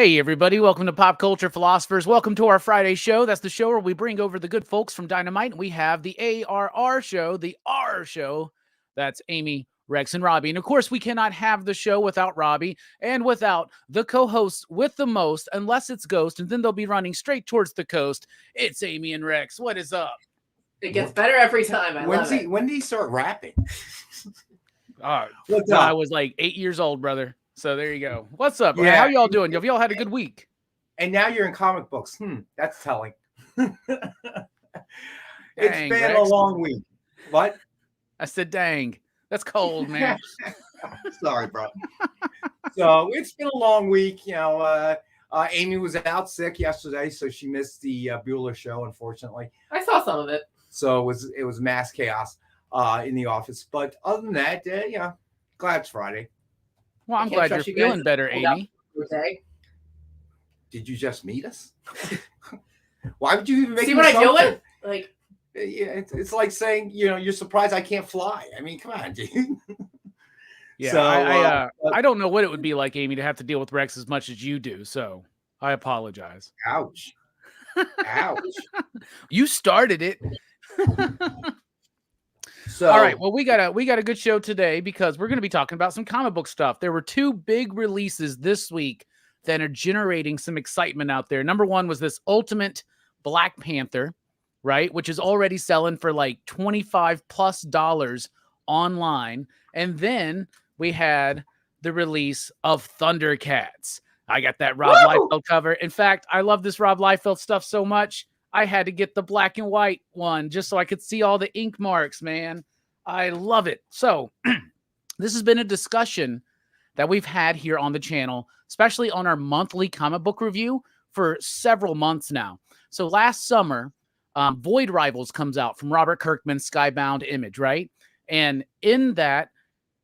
Hey, everybody. Welcome to Pop Culture Philosophers. Welcome to our Friday show. That's the show where we bring over the good folks from Dynamite. We have the ARR show, the R show. That's Amy, Rex, and Robbie. And of course, we cannot have the show without Robbie and without the co-host with the most, unless it's Ghost, and then they'll be running straight towards the coast. It's Amy and Rex. What is up? It gets better every time. I love it. When did he start rapping? I was like 8 years old, brother. So there you go. What's up? Yeah. How y'all doing? Have y'all had a good week? And now you're in comic books. That's telling. It's Dang, been Rex. a long week. What? I said, dang. That's cold, man. Sorry, bro. So it's been a long week. Amy was out sick yesterday, so she missed the Bueller show, unfortunately. I saw some of it. So it was mass chaos in the office. But other than that, glad it's Friday. Well, I'm glad you're feeling better, Amy. Okay. Did you just meet us? Why would you even make See what I'm doing? Like, yeah, it's like saying, you're surprised I can't fly. I mean, come on, dude. Yeah, so, I don't know what it would be like, Amy, to have to deal with Rex as much as you do. So I apologize. Ouch. Ouch. You started it. So, all right. Well, we got a good show today because we're going to be talking about some comic book stuff. There were two big releases this week that are generating some excitement out there. Number one was this Ultimate Black Panther, right? Which is already selling for like $25+ online. And then we had the release of Thundercats. I got that Rob Liefeld cover. In fact, I love this Rob Liefeld stuff so much, I had to get the black and white one just so I could see all the ink marks, man. I love it. So this has been a discussion that we've had here on the channel, especially on our monthly comic book review for several months now. So last summer, Void Rivals comes out from Robert Kirkman's Skybound Image, right? And in that,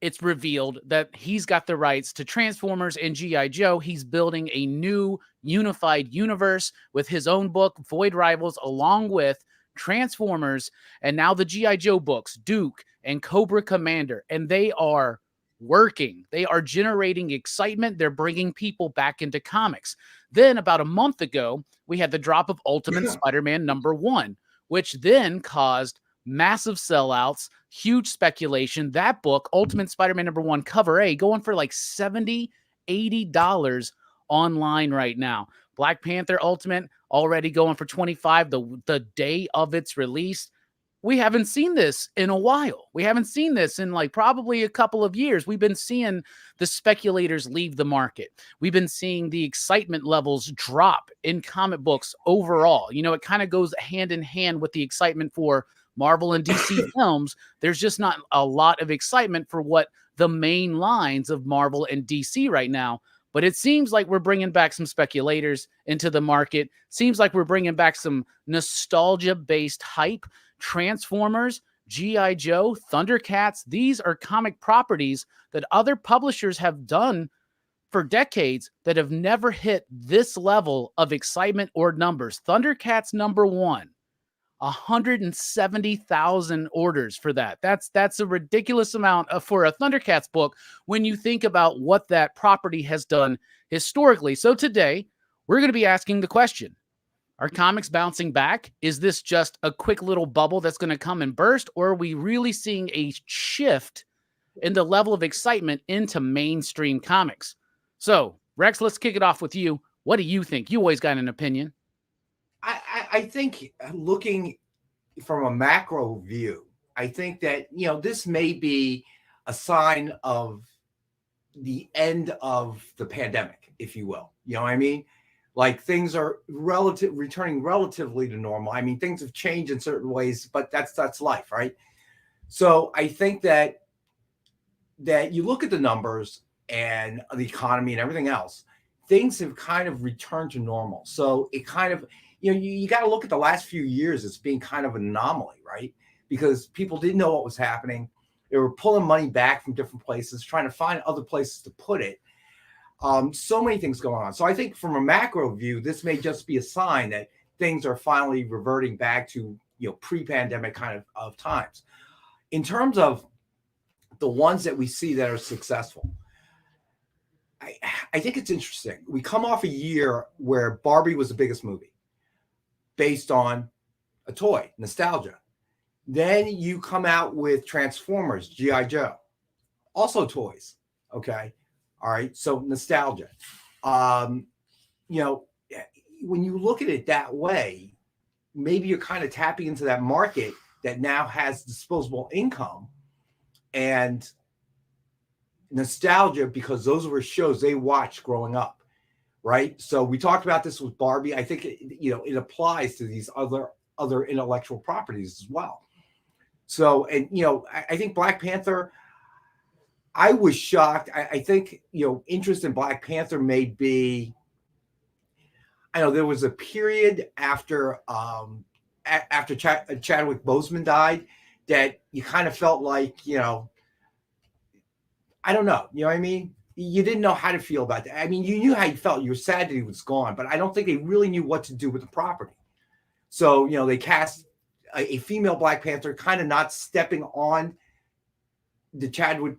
it's revealed that he's got the rights to Transformers and G.I. Joe. He's building a new unified universe with his own book, Void Rivals, along with Transformers, and now the G.I. Joe books, Duke and Cobra Commander. And they are working. They are generating excitement. They're bringing people back into comics. Then about a month ago, we had the drop of Ultimate Spider-Man #1, which then caused massive sellouts, huge speculation. That book, Ultimate Spider-Man #1 cover A, going for like $70, $80 online right now. Black Panther Ultimate already going for $25 the day of its release. We haven't seen this in a while. We haven't seen this in like probably a couple of years. We've been seeing the speculators leave the market. We've been seeing the excitement levels drop in comic books overall. It kind of goes hand in hand with the excitement for Marvel and DC films. There's just not a lot of excitement for what the main lines of Marvel and DC right now. But it seems like we're bringing back some speculators into the market. Seems like we're bringing back some nostalgia-based hype. Transformers, G.I. Joe, Thundercats, these are comic properties that other publishers have done for decades that have never hit this level of excitement or numbers. Thundercats #1. 170,000 orders for that. That's a ridiculous amount for a Thundercats book when you think about what that property has done historically. So today, we're going to be asking the question, are comics bouncing back? Is this just a quick little bubble that's going to come and burst? Or are we really seeing a shift in the level of excitement into mainstream comics? So, Rex, let's kick it off with you. What do you think? You always got an opinion. I think looking from a macro view, I think that, this may be a sign of the end of the pandemic, if you will. You know what I mean? Like things are returning relatively to normal. I mean, things have changed in certain ways, but that's life, right? So I think that you look at the numbers and the economy and everything else, things have kind of returned to normal. So it kind of, you got to look at the last few years as being kind of an anomaly, right? Because people didn't know what was happening. They were pulling money back from different places, trying to find other places to put it. So many things going on. So I think from a macro view, this may just be a sign that things are finally reverting back to, pre-pandemic kind of times. In terms of the ones that we see that are successful, I think it's interesting. We come off a year where Barbie was the biggest movie based on a toy, nostalgia. Then you come out with Transformers, G.I. Joe, also toys. Okay. All right. So nostalgia. You know, when you look at it that way, maybe you're kind of tapping into that market that now has disposable income and nostalgia, because those were shows they watched growing up, right? So we talked about this with Barbie. I think it applies to these other intellectual properties as well. So, and I think Black Panther, I was shocked. I think interest in Black Panther may be, I know there was a period after Chadwick Boseman died that you kind of felt like, I don't know. You know what I mean? You didn't know how to feel about that. I mean, you knew how you felt. You were sad that he was gone, but I don't think they really knew what to do with the property. So, they cast a female Black Panther, kind of not stepping on the Chadwick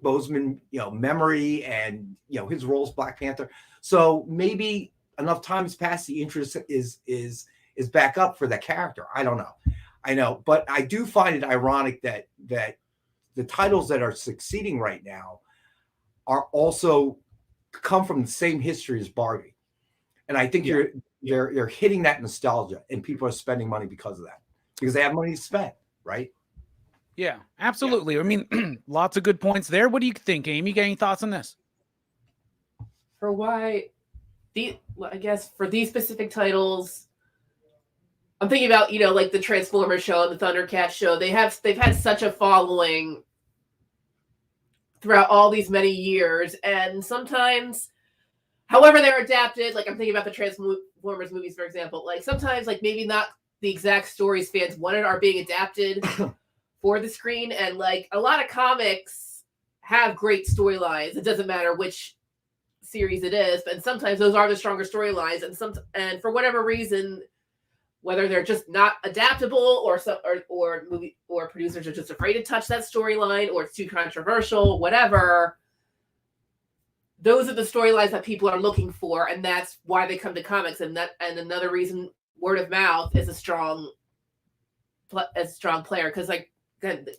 Boseman, memory and, his role as Black Panther. So maybe enough time has passed, the interest is back up for that character. I don't know. I know, but I do find it ironic that the titles that are succeeding right now are also come from the same history as Barbie. And I think you're hitting that nostalgia, and people are spending money because of that, because they have money to spend, right? Yeah, absolutely. Yeah. I mean, lots of good points there. What do you think, Amy? Got any thoughts on this? For why I guess for these specific titles, I'm thinking about, like the Transformers show and the Thundercats show. They've had such a following throughout all these many years. And sometimes, however they're adapted, like I'm thinking about the Transformers movies, for example, like sometimes like maybe not the exact stories fans wanted are being adapted for the screen. And like a lot of comics have great storylines. It doesn't matter which series it is, but sometimes those are the stronger storylines, and for whatever reason, whether they're just not adaptable or movie or producers are just afraid to touch that storyline, or it's too controversial, whatever, those are the storylines that people are looking for, and that's why they come to comics. And another reason, word of mouth is a strong player, because like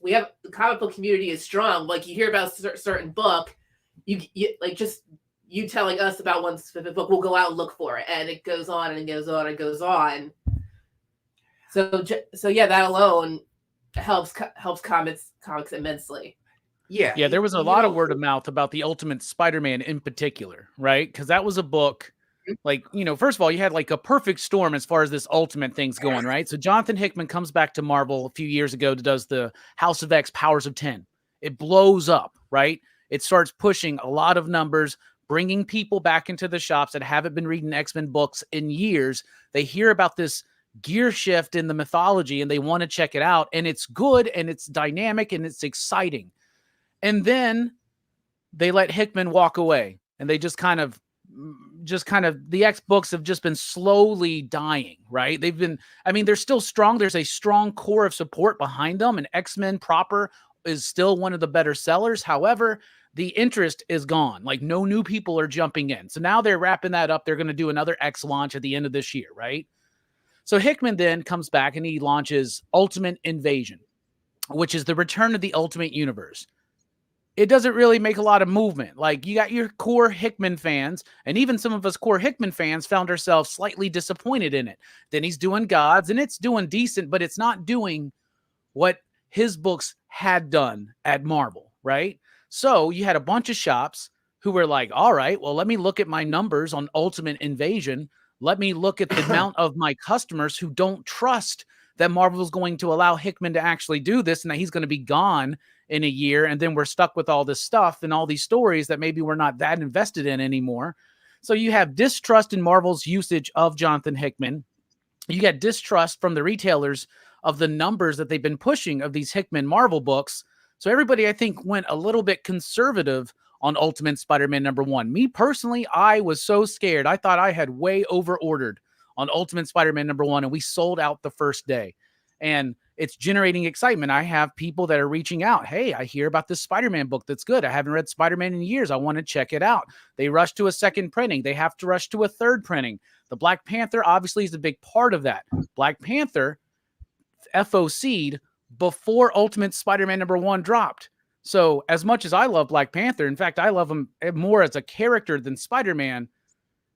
we have the comic book community is strong. Like you hear about a certain book, you like just you telling us about one specific book, we'll go out and look for it, and it goes on and it goes on and goes on. So yeah, that alone helps comics immensely. Yeah. There was a lot of word of mouth about the Ultimate Spider-Man in particular, right? Because that was a book, like first of all, you had like a perfect storm as far as this Ultimate thing's going, right? So Jonathan Hickman comes back to Marvel a few years ago, does the House of X Powers of 10. It blows up, right? It starts pushing a lot of numbers, bringing people back into the shops that haven't been reading X-Men books in years. They hear about this gear shift in the mythology and they want to check it out. And it's good and it's dynamic and it's exciting. And then they let Hickman walk away, and they just kind of the X books have just been slowly dying, right? They're still strong. There's a strong core of support behind them, and X-Men proper is still one of the better sellers. However, the interest is gone. Like no new people are jumping in. So now they're wrapping that up. They're going to do another X launch at the end of this year, right? So Hickman then comes back and he launches Ultimate Invasion, which is the return of the Ultimate Universe. It doesn't really make a lot of movement. Like you got your core Hickman fans, and even some of us core Hickman fans found ourselves slightly disappointed in it. Then he's doing Gods, and it's doing decent, but it's not doing what his books had done at Marvel, right? So you had a bunch of shops who were like, all right, well, let me look at my numbers on Ultimate Invasion. Let me look at the amount of my customers who don't trust that Marvel is going to allow Hickman to actually do this, and that he's going to be gone in a year. And then we're stuck with all this stuff and all these stories that maybe we're not that invested in anymore. So you have distrust in Marvel's usage of Jonathan Hickman. You get distrust from the retailers of the numbers that they've been pushing of these Hickman Marvel books. So everybody, I think, went a little bit conservative on Ultimate Spider-Man #1. Me personally, I was so scared. I thought I had way over-ordered on Ultimate Spider-Man #1, and we sold out the first day. And it's generating excitement. I have people that are reaching out. Hey, I hear about this Spider-Man book that's good. I haven't read Spider-Man in years. I want to check it out. They rush to a second printing. They have to rush to a third printing. The Black Panther obviously is a big part of that. Black Panther FOC'd before Ultimate Spider-Man #1 dropped. So as much as I love Black Panther, in fact, I love him more as a character than Spider-Man.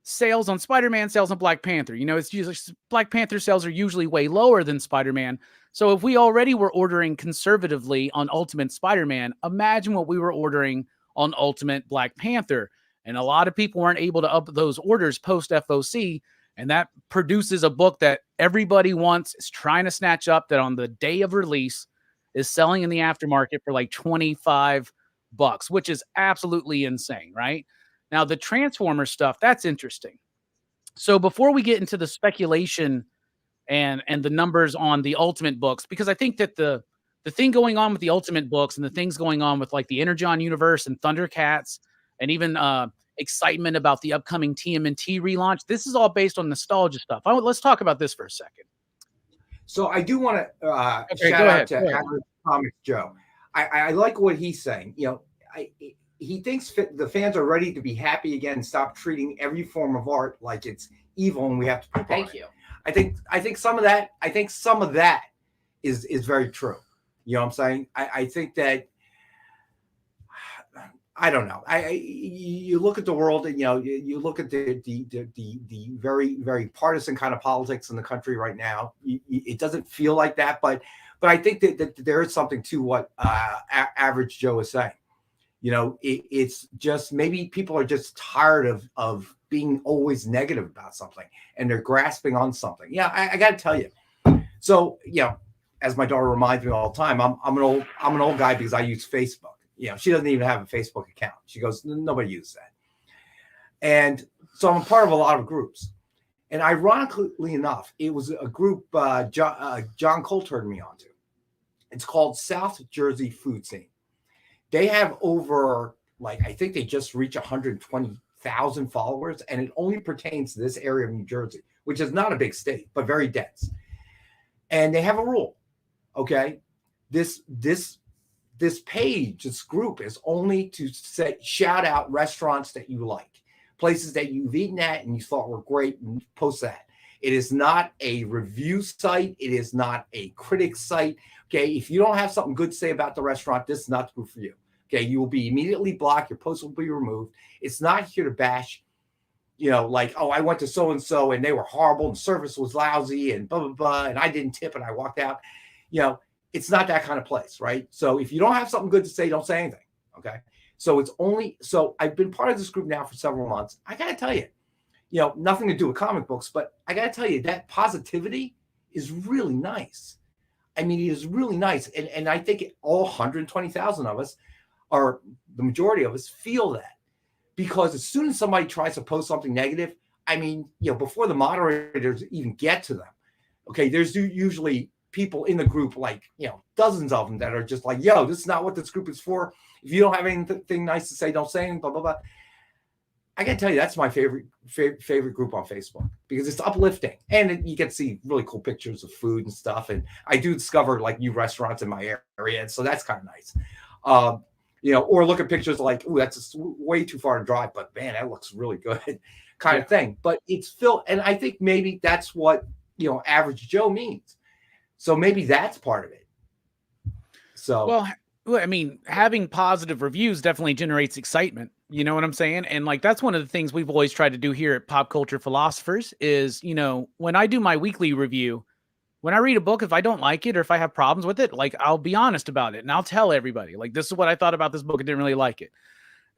Sales on Spider-Man, sales on Black Panther. You know, it's usually Black Panther sales are usually way lower than Spider-Man. So if we already were ordering conservatively on Ultimate Spider-Man, imagine what we were ordering on Ultimate Black Panther. And a lot of people weren't able to up those orders post FOC. And that produces a book that everybody wants, is trying to snatch up, that on the day of release is selling in the aftermarket for like $25, which is absolutely insane, right? Now, the Transformer stuff, that's interesting. So before we get into the speculation and the numbers on the Ultimate books, because I think that the thing going on with the Ultimate books and the things going on with like the Energon universe and Thundercats and even excitement about the upcoming TMNT relaunch, this is all based on nostalgia stuff. Let's talk about this for a second. So I do want to shout out to Average Comics Joe. I like what he's saying. You know, he thinks the fans are ready to be happy again and stop treating every form of art like it's evil and we have to poop on it. Thank you. I think some of that is very true. You know what I'm saying? I think that, I don't know. You look at the world and, you know, you look at the very, very partisan kind of politics in the country right now. It doesn't feel like that, but I think that there is something to what Average Joe is saying. You know, it's just maybe people are just tired of being always negative about something and they're grasping on something. Yeah, I got to tell you. So, you know, as my daughter reminds me all the time, I'm an old guy because I use Facebook. You know, she doesn't even have a Facebook account. She goes, nobody uses that. And so I'm a part of a lot of groups. And ironically enough, it was a group John Cole turned me on to. It's called South Jersey Food Scene. They have over, like, I think they just reached 120,000 followers, and it only pertains to this area of New Jersey, which is not a big state, but very dense. And they have a rule, okay? This page, this group is only to shout out restaurants that you like, places that you've eaten at and you thought were great, and post that. It is not a review site. It is not a critic site. Okay, if you don't have something good to say about the restaurant, this is not the group for you. Okay, you will be immediately blocked. Your post will be removed. It's not here to bash, you know, like, oh, I went to so-and-so and they were horrible and service was lousy and blah, blah, blah, and I didn't tip and I walked out. You know, it's not that kind of place, right? So if you don't have something good to say, don't say anything, okay? So I've been part of this group now for several months. I got to tell you, you know, nothing to do with comic books, but I got to tell you that positivity is really nice. I mean, it is really nice. And I think all 120,000 of us, or the majority of us, feel that. Because as soon as somebody tries to post something negative, I mean, you know, before the moderators even get to them, okay, there's usually people in the group, like, you know, dozens of them that are just like, yo, this is not what this group is for. If you don't have anything nice to say, don't say anything, blah, blah, blah. I got to tell you, that's my favorite group on Facebook because it's uplifting and you get to see really cool pictures of food and stuff. And I do discover like new restaurants in my area. And so that's kind of nice. You know, or look at pictures like, ooh, that's way too far to drive, but man, that looks really good kind of thing. But it's Phil. And I think maybe that's what, you know, Average Joe means. So maybe that's part of it. So, well, I mean, having positive reviews definitely generates excitement. You know what I'm saying? And like, that's one of the things we've always tried to do here at Pop Culture Philosophers is, you know, when I do my weekly review, when I read a book, if I don't like it or if I have problems with it, like, I'll be honest about it and I'll tell everybody, like, this is what I thought about this book. I didn't really like it.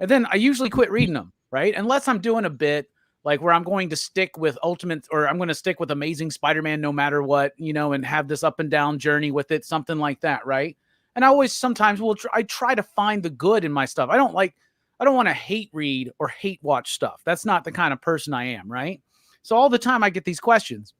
And then I usually quit reading them, right? Unless I'm doing a bit like where I'm going to stick with Ultimate, or I'm going to stick with Amazing Spider-Man no matter what, you know, and have this up and down journey with it, something like that, right? And I always sometimes I try to find the good in my stuff. I don't want to hate read or hate watch stuff. That's not the kind of person I am, right? So all the time I get these questions.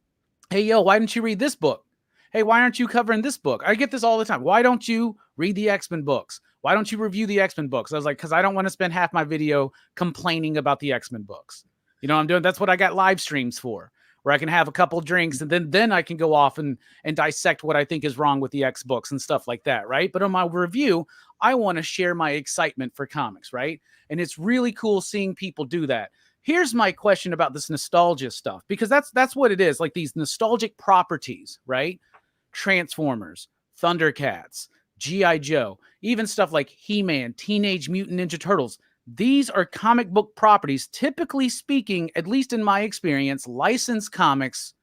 Hey, yo, why didn't you read this book? Hey, why aren't you covering this book? I get this all the time. Why don't you read the X-Men books? Why don't you review the X-Men books? I was like, because I don't want to spend half my video complaining about the X-Men books. You know what I'm doing? That's what I got live streams for. where I can have a couple drinks and then I can go off and dissect what I think is wrong with the X books and stuff like that, right? But on my review, I want to share my excitement for comics, right? And it's really cool seeing people do that. Here's my question about this nostalgia stuff, because that's what it is, like these nostalgic properties, right? Transformers, Thundercats, G.I. Joe, even stuff like He-Man, Teenage Mutant Ninja Turtles. These are comic book properties. Typically speaking, at least in my experience, licensed comics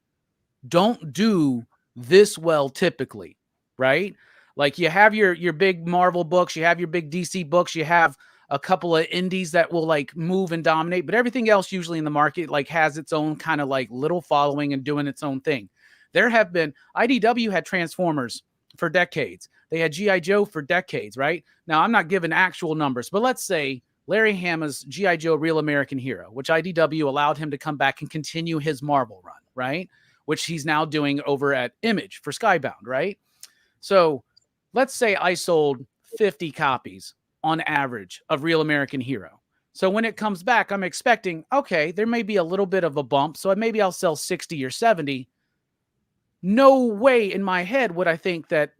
don't do this well typically, right? Like you have your big Marvel books, you have your big DC books, you have a couple of indies that will like move and dominate, but everything else usually in the market like has its own kind of like little following and doing its own thing. There have been IDW had Transformers for decades. They had G.I. Joe for decades, right? Now I'm not giving actual numbers, but let's say Larry Hama's G.I. Joe Real American Hero, which IDW allowed him to come back and continue his Marvel run, right? Which he's now doing over at Image for Skybound, right? So let's say I sold 50 copies on average of Real American Hero. So when it comes back, I'm expecting, okay, there may be a little bit of a bump. So maybe I'll sell 60 or 70. No way in my head would I think that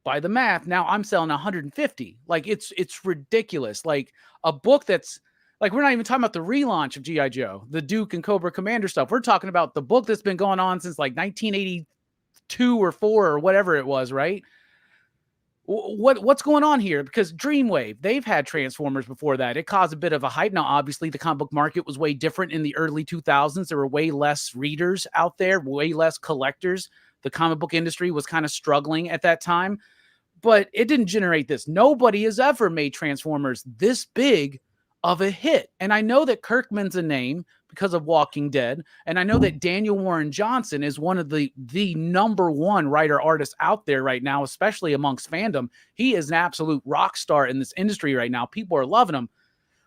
by the math, now I'm selling 150. Like it's ridiculous. Like a book that's like, we're not even talking about the relaunch of G.I. Joe, the Duke and Cobra Commander stuff. We're talking about the book that's been going on since like 1982 or 4 or whatever it was, right? What's going on here? Because Dreamwave, they've had Transformers before that. It caused a bit of a hype. Now, obviously, the comic book market was way different in the early 2000s. There were way less readers out there, way less collectors. The comic book industry was kind of struggling at that time, but it didn't generate this. Nobody has ever made Transformers this big of a hit. And I know that Kirkman's a name because of Walking Dead. And I know that Daniel Warren Johnson is one of the number one writer artists out there right now, especially amongst fandom. He is an absolute rock star in this industry right now. People are loving him.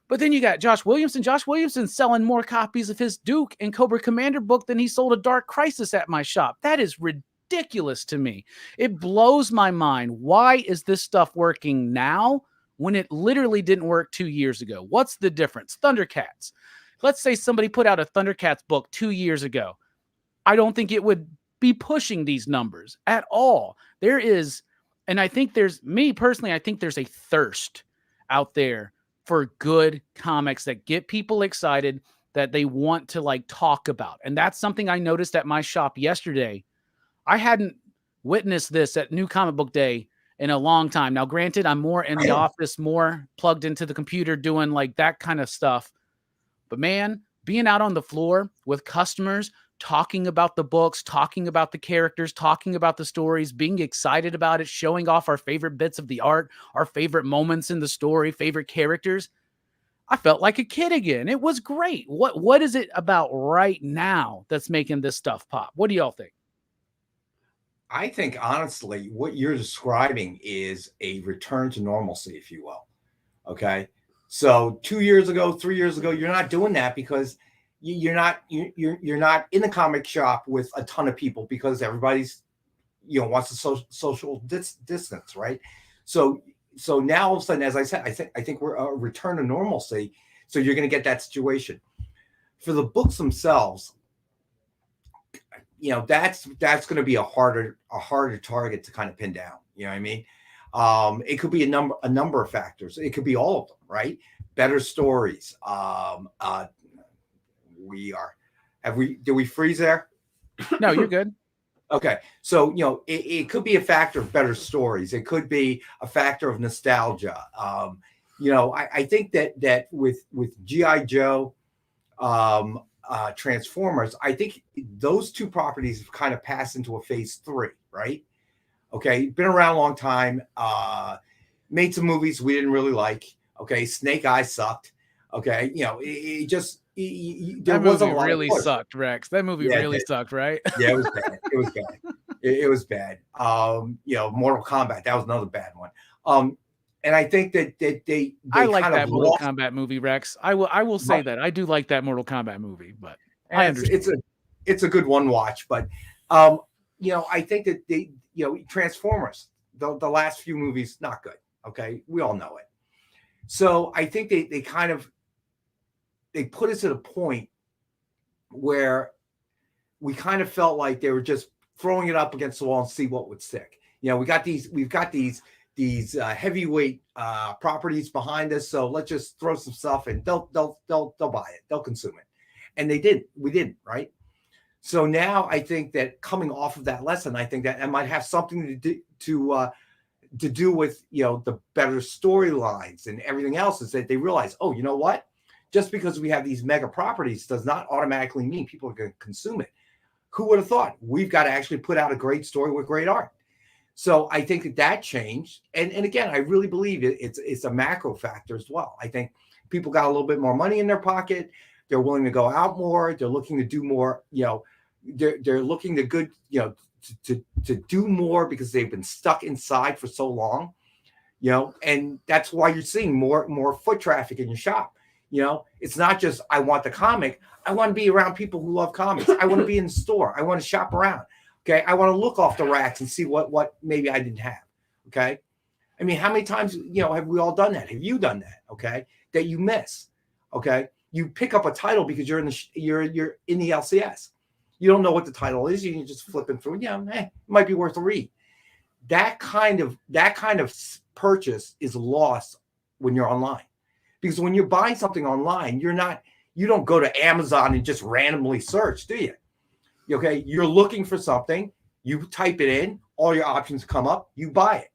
But then you got Josh Williamson. Josh Williamson's selling more copies of his Duke and Cobra Commander book than he sold a Dark Crisis at my shop. That is ridiculous to me. It blows my mind. Why is this stuff working now when it literally didn't work 2 years ago? What's the difference? Thundercats. Let's say somebody put out a Thundercats book 2 years ago. I don't think it would be pushing these numbers at all. There is, and I think there's, me personally, I think there's a thirst out there for good comics that get people excited, that they want to like talk about. And that's something I noticed at my shop yesterday. I hadn't witnessed this at New Comic Book Day in a long time. Now, granted, I'm more in the office, more plugged into the computer doing like that kind of stuff. But man, being out on the floor with customers, talking about the books, talking about the characters, talking about the stories, being excited about it, showing off our favorite bits of the art, our favorite moments in the story, favorite characters. I felt like a kid again. It was great. What is it about right now that's making this stuff pop? What do y'all think? I think, honestly, what you're describing is a return to normalcy, if you will. Okay. So 2 years ago, 3 years ago, you're not doing that because you're not in the comic shop with a ton of people because everybody's, wants to social distance, right? So now all of a sudden, as I said, I think we're a return to normalcy. So you're going to get that situation. For the books themselves, that's going to be a harder target to kind of pin down. You know what I mean? It could be a number of factors. It could be all of them, right? Better stories. Did we freeze there? No, you're good. Okay. So, it could be a factor of better stories. It could be a factor of nostalgia. I think that with G.I. Joe, Transformers, I think those two properties have kind of passed into a phase 3, right? Okay, been around a long time. Made some movies we didn't really like. Okay, Snake Eyes sucked. Okay, it just there wasn't a lot really of push. sucked, Rex. That movie really sucked, right? Yeah, it was bad. It was bad. It was bad. Mortal Kombat, that was another bad one. And I think that they I like that Mortal Kombat movie, Rex. I will say that I do like that Mortal Kombat movie, but I understand. It's a good one watch, but I think that they Transformers, the last few movies, not good. Okay, we all know it. So I think they kind of put us at a point where we kind of felt like they were just throwing it up against the wall and see what would stick. We've got these heavyweight properties behind us, so let's just throw some stuff and they'll buy it, they'll consume it, and they did. We didn't, right? So now I think that coming off of that lesson, I think that it might have something to do with the better storylines and everything else, is that they realize, oh, you know what? Just because we have these mega properties does not automatically mean people are going to consume it. Who would have thought? We've got to actually put out a great story with great art. So I think that changed. And again, I really believe it's a macro factor as well. I think people got a little bit more money in their pocket. They're willing to go out more. They're looking to do more. They're looking to do more because they've been stuck inside for so long. And that's why you're seeing more foot traffic in your shop. It's not just I want the comic. I want to be around people who love comics. I want to be in the store. I want to shop around. Okay. I want to look off the racks and see what maybe I didn't have. Okay. I mean, how many times, have we all done that? Have you done that? Okay. That you miss. Okay. You pick up a title because you're in the LCS. You don't know what the title is. You can just flip it through. It might be worth a read. That kind of purchase is lost when you're online, because when you're buying something online, you don't go to Amazon and just randomly search, do you? Okay, you're looking for something, you type it in, all your options come up, you buy it.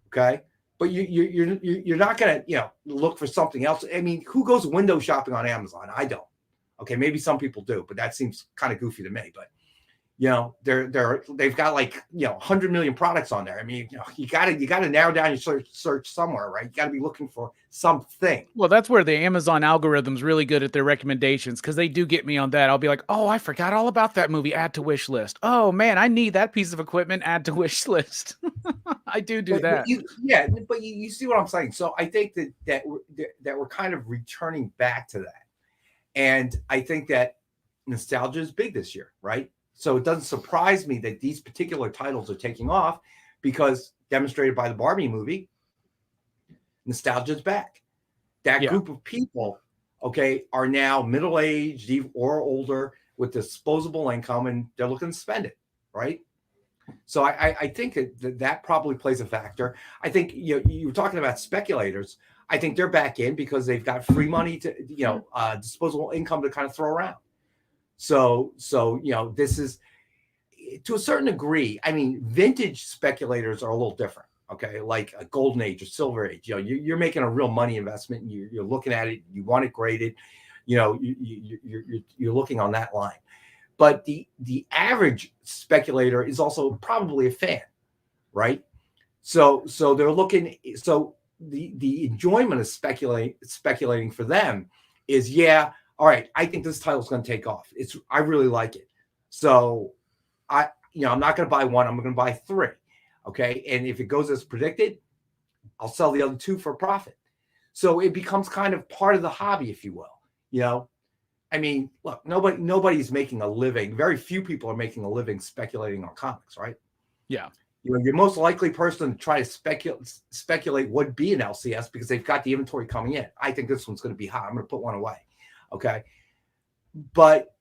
Okay, but you're not gonna look for something else. I mean, who goes window shopping on Amazon? I don't. Okay, maybe some people do, but that seems kind of goofy to me. But they've got 100 million products on there. I mean, you gotta narrow down your search somewhere, right? You gotta be looking for something. Well, that's where the Amazon algorithm's really good at their recommendations, because they do get me on that. I'll be like, oh, I forgot all about that movie. Add to wish list. Oh man, I need that piece of equipment. Add to wish list. I do that. But you see what I'm saying. So I think that we're kind of returning back to that, and I think that nostalgia is big this year, right? So it doesn't surprise me that these particular titles are taking off, because demonstrated by the Barbie movie, nostalgia is back. That group of people, okay, are now middle-aged or older with disposable income, and they're looking to spend it, right? So I think that probably plays a factor. I think you were talking about speculators. I think they're back in because they've got free money to disposable income to kind of throw around. So this is, to a certain degree, I mean, vintage speculators are a little different. Okay, like a golden age or silver age. You're making a real money investment. And you're looking at it. You want it graded. You're looking on that line. But the average speculator is also probably a fan, right? So they're looking. So the enjoyment of speculating for them is, all right, I think this title's going to take off. I really like it. So I'm not going to buy one. I'm going to buy three. Okay. And if it goes as predicted, I'll sell the other two for a profit. So it becomes kind of part of the hobby, if you will. I mean, look, nobody's making a living. Very few people are making a living speculating on comics, right? Yeah. Your most likely person to try to speculate would be an LCS, because they've got the inventory coming in. I think this one's going to be hot. I'm going to put one away. Okay. But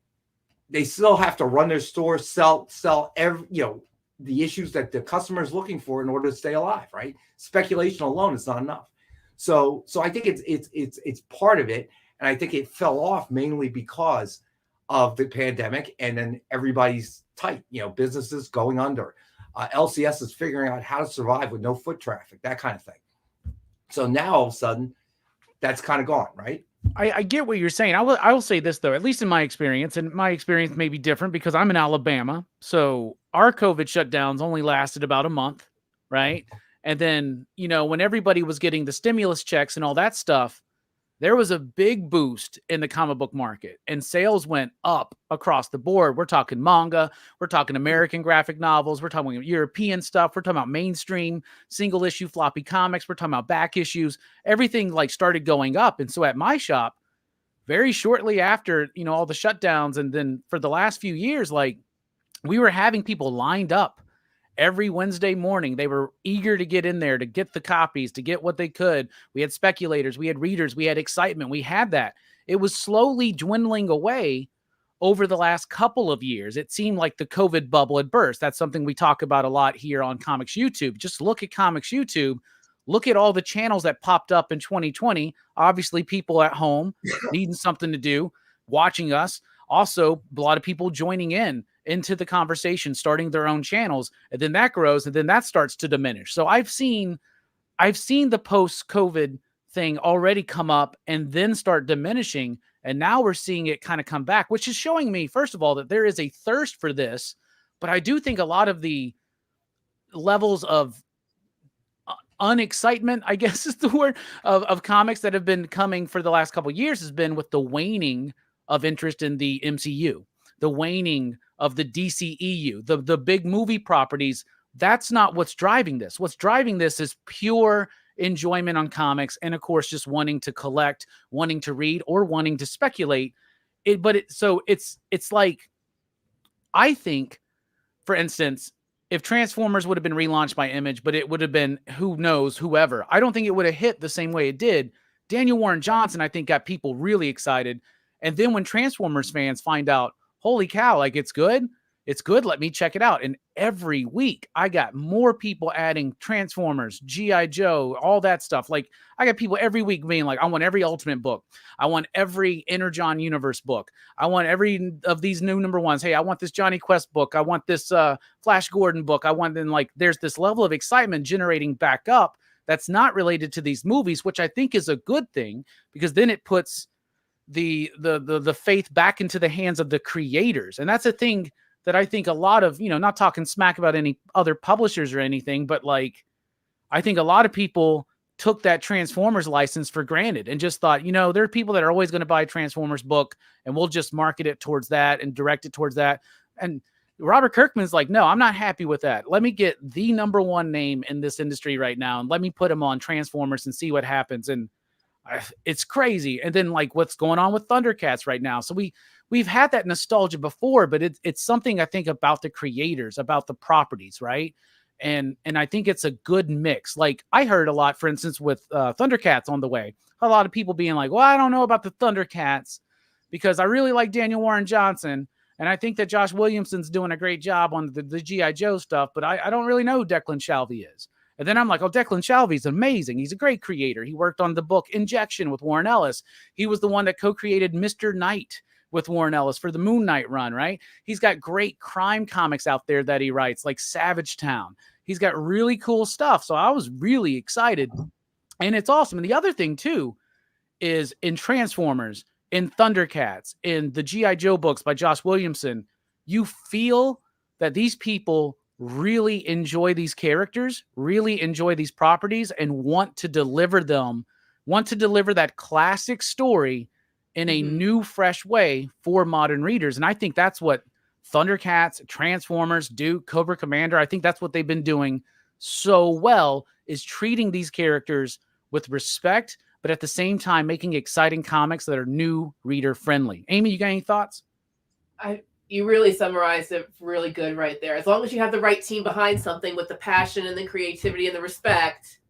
they still have to run their store, sell every, the issues that the customer is looking for in order to stay alive, right? Speculation alone is not enough. So I think it's part of it. And I think it fell off mainly because of the pandemic, and then everybody's tight, businesses going under. LCS is figuring out how to survive with no foot traffic, that kind of thing. So now all of a sudden, that's kind of gone, right? I get what you're saying. I will say this, though, at least in my experience, and my experience may be different because I'm in Alabama. So our COVID shutdowns only lasted about a month, right? And then, when everybody was getting the stimulus checks and all that stuff, there was a big boost in the comic book market, and sales went up across the board. We're talking manga. We're talking American graphic novels. We're talking European stuff. We're talking about mainstream single issue floppy comics. We're talking about back issues. Everything started going up. And so at my shop, very shortly after, all the shutdowns, and then for the last few years, we were having people lined up every Wednesday morning. They were eager to get in there, to get the copies, to get what they could. We had speculators, we had readers, we had excitement. We had that. It was slowly dwindling away, over the last couple of years, it seemed like the COVID bubble had burst. That's something we talk about a lot here on Comics YouTube. Just look at Comics YouTube. Look at all the channels that popped up in 2020. Obviously, people at home needing something to do, watching us. Also, a lot of people joining into the conversation, starting their own channels, and then that grows, and then that starts to diminish. So I've seen the post-COVID thing already come up and then start diminishing, and now we're seeing it kind of come back, which is showing me, first of all, that there is a thirst for this. But I do think a lot of the levels of unexcitement, I guess is the word, of comics that have been coming for the last couple of years has been with the waning of interest in the MCU, the waning of the DCEU, the big movie properties. That's not what's driving this. What's driving this is pure enjoyment on comics, and of course, just wanting to collect, wanting to read, or wanting to speculate. So it's like, I think, for instance, if Transformers would have been relaunched by Image, but it would have been, who knows, whoever, I don't think it would have hit the same way it did. Daniel Warren Johnson, I think, got people really excited. And then when Transformers fans find out, holy cow, like it's good, let me check it out. And every week I got more people adding Transformers, G.I. Joe, all that stuff. Like, I got people every week being like, I want every Ultimate book. I want every Energon Universe book. I want every of these new number ones. Hey, I want this Johnny Quest book. I want this Flash Gordon book. I want, then, like, there's this level of excitement generating back up that's not related to these movies, which I think is a good thing, because then it puts the faith back into the hands of the creators. And that's a thing that I think a lot of, not talking smack about any other publishers or anything, but like, I think a lot of people took that Transformers license for granted and just thought, there are people that are always going to buy a Transformers book, and we'll just market it towards that and direct it towards that. And Robert Kirkman's like, no, I'm not happy with that. Let me get the number one name in this industry right now, and let me put him on Transformers and see what happens. And it's crazy. And then, like, what's going on with Thundercats right now. So we've had that nostalgia before, but it's something I think about the creators, about the properties, right? And I think it's a good mix. Like, I heard a lot, for instance, with Thundercats on the way, a lot of people being like, well, I don't know about the Thundercats because I really like Daniel Warren Johnson, and I think that Josh Williamson's doing a great job on the G.I. Joe stuff, but I don't really know who Declan Shalvey is. And then I'm like, oh, Declan Shalvey's amazing. He's a great creator. He worked on the book Injection with Warren Ellis. He was the one that co-created Mr. Knight with Warren Ellis for the Moon Knight run, right? He's got great crime comics out there that he writes, like Savage Town. He's got really cool stuff. So I was really excited. And it's awesome. And the other thing, too, is in Transformers, in Thundercats, in the G.I. Joe books by Josh Williamson, you feel that these people really enjoy these characters, really enjoy these properties, and want to deliver that classic story in a new, fresh way for modern readers. And I think that's what Thundercats, Transformers, Duke, Cobra Commander, I think that's what they've been doing so well, is treating these characters with respect, but at the same time making exciting comics that are new reader friendly. Amy, you got any thoughts? You really summarized it really good right there. As long as you have the right team behind something with the passion and the creativity and the respect,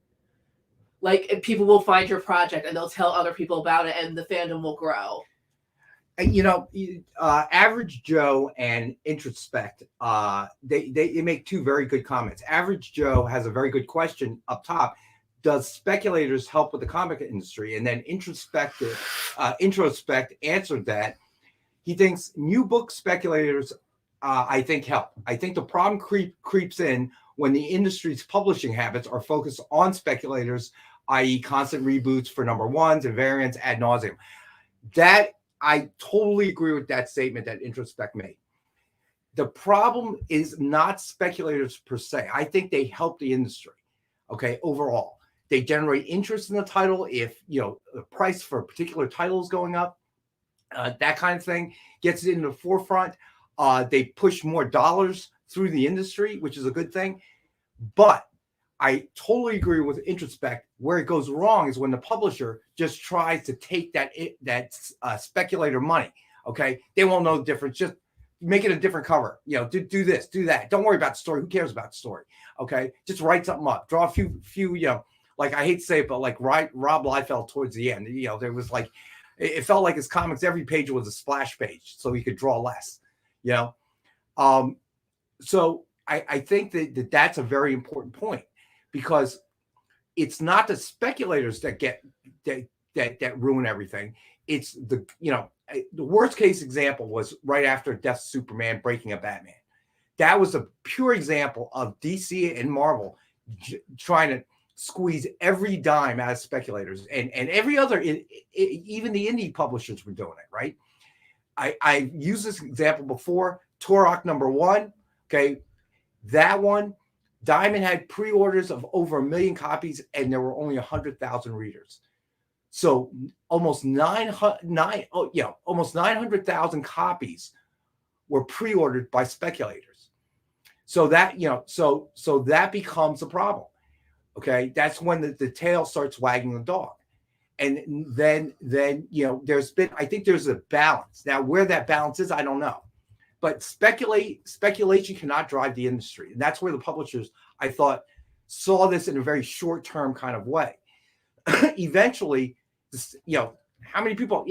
like, people will find your project and they'll tell other people about it, and the fandom will grow. Average Joe and Introspect, they make two very good comments. Average Joe has a very good question up top. Does Speculators help with the comic industry? And then Introspect answered that. He thinks new book speculators, I think, help. I think the problem creeps in when the industry's publishing habits are focused on speculators, i.e. constant reboots for number ones and variants ad nauseum. That, I totally agree with that statement that Introspect made. The problem is not speculators per se. I think they help the industry, okay, overall. They generate interest in the title. If, the price for a particular title is going up, that kind of thing gets it in the forefront. They push more dollars through the industry, which is a good thing. But I totally agree with Introspect. Where it goes wrong is when the publisher just tries to take that speculator money. Okay, they won't know the difference. Just make it a different cover. Do this, do that. Don't worry about the story. Who cares about the story? Okay, just write something up. Draw a few. Like, I hate to say it, but like Rob Liefeld towards the end. There was like It felt like his comics, every page was a splash page, so he could draw less. So I think that that's a very important point, because it's not the speculators that get that ruin everything. It's the worst case example was right after Death of Superman, Breaking of Batman. That was a pure example of DC and Marvel trying to squeeze every dime out of speculators, and every other, even the indie publishers were doing it, right? I used this example before. Turok #1, okay, that one, Diamond had pre-orders of over 1 million copies, and there were only 100,000 readers. So almost 900,000 copies were pre-ordered by speculators. So that so that becomes a problem. Okay, that's when the tail starts wagging the dog. And then there's been, I think there's a balance. Now, where that balance is, I don't know. But speculation cannot drive the industry. And that's where the publishers, I thought, saw this in a very short-term kind of way. Eventually, how many people,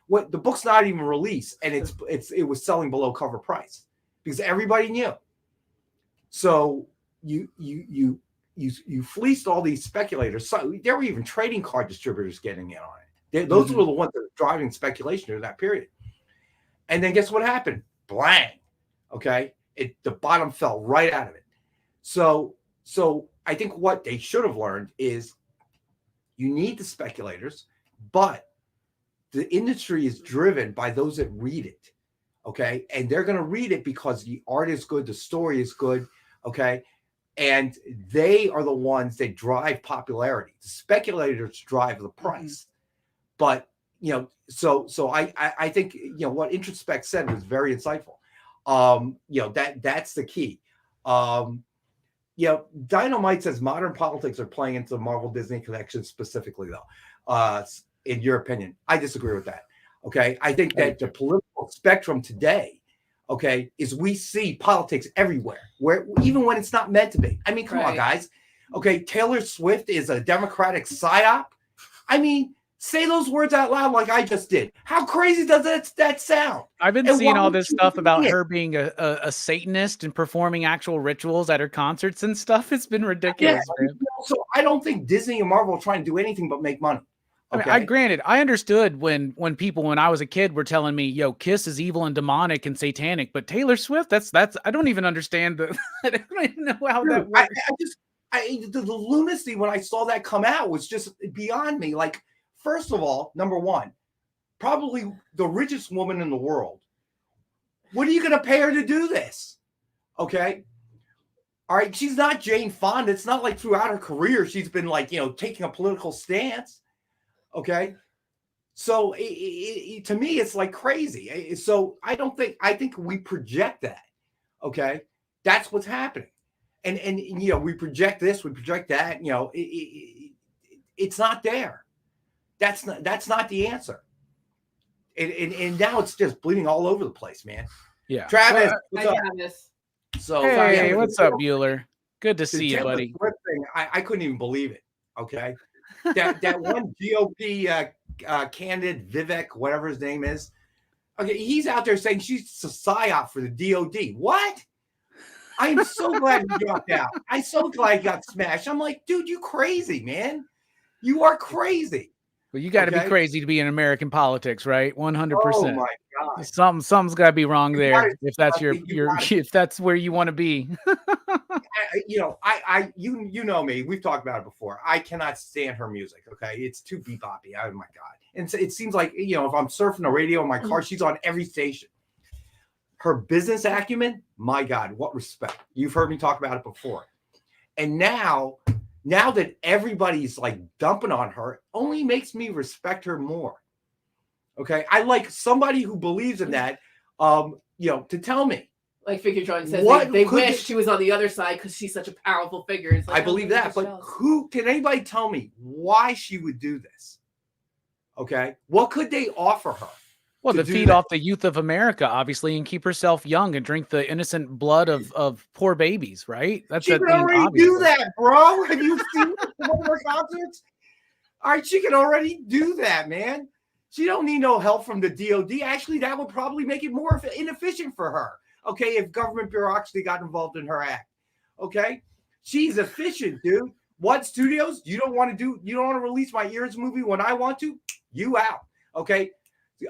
what the book's not even released, and it was selling below cover price because everybody knew. So you fleeced all these speculators. So there were even trading card distributors getting in on it. Those were the ones that were driving speculation during that period. And then guess what happened? Blang. Okay. The bottom fell right out of it. So I think what they should have learned is you need the speculators, but the industry is driven by those that read it. Okay. And they're going to read it because the art is good. The story is good. Okay. And they are the ones that drive popularity. The speculators drive the price. But, so I think, what Introspect said was very insightful. That's the key. Dynamite says modern politics are playing into the Marvel Disney connection specifically, though. In your opinion, I disagree with that. Okay. I think that the political spectrum today, okay, is we see politics everywhere, where even when it's not meant to be. I mean, come on, guys. Okay, Taylor Swift is a Democratic psyop. I mean, say those words out loud like I just did. How crazy does that sound? I've been seeing all this stuff about her being a Satanist and performing actual rituals at her concerts and stuff. It's been ridiculous. Yeah, so I don't think Disney and Marvel are trying to do anything but make money. Okay. I mean, I understood when people, when I was a kid, were telling me, yo, Kiss is evil and demonic and satanic, but Taylor Swift, that's I don't even understand I don't even know how that works. The lunacy when I saw that come out was just beyond me. Like, first of all, number one, probably the richest woman in the world. What are you going to pay her to do this? Okay. All right. She's not Jane Fonda. It's not like throughout her career she's been like, taking a political stance. Okay. So to me, it's like crazy. So I think we project that. Okay. That's what's happening. And we project this, we project that, it's not there. That's not the answer. And now it's just bleeding all over the place, man. Yeah. Travis. So hey, what's up, Bueller? Good to see you, buddy. Thing, I couldn't even believe it. Okay. That one GOP candidate, Vivek, whatever his name is. Okay, he's out there saying she's a psyop for the DOD. What? I am so glad he dropped out. I'm so glad he got smashed. I'm like, dude, you crazy, man. You are crazy. Well, you got to be crazy to be in American politics, right? 100%. Oh my God. Something's got to be wrong there. If that's if that's where you want to be. You know me. We've talked about it before. I cannot stand her music. Okay, it's too beboppy. Oh my God. And so it seems like if I'm surfing the radio in my car, she's on every station. Her business acumen, my God, what respect. You've heard me talk about it before. And now that everybody's like dumping on her, only makes me respect her more. Okay. I like somebody who believes in that, to tell me. Like Figure Drawing says, they wish she was on the other side because she's such a powerful figure. It's like, I believe that, but who can anybody tell me why she would do this? Okay. What could they offer her? Well, to feed off the youth of America, obviously, and keep herself young and drink the innocent blood of poor babies, right? She can already do that, bro. Have you seen one of her concerts? All right, she can already do that, man. She don't need no help from the DOD. Actually, that would probably make it more inefficient for her. Okay, if government bureaucracy got involved in her act. Okay, she's efficient, dude. What studios? You don't want to release my Ears movie when I want to? You out. Okay.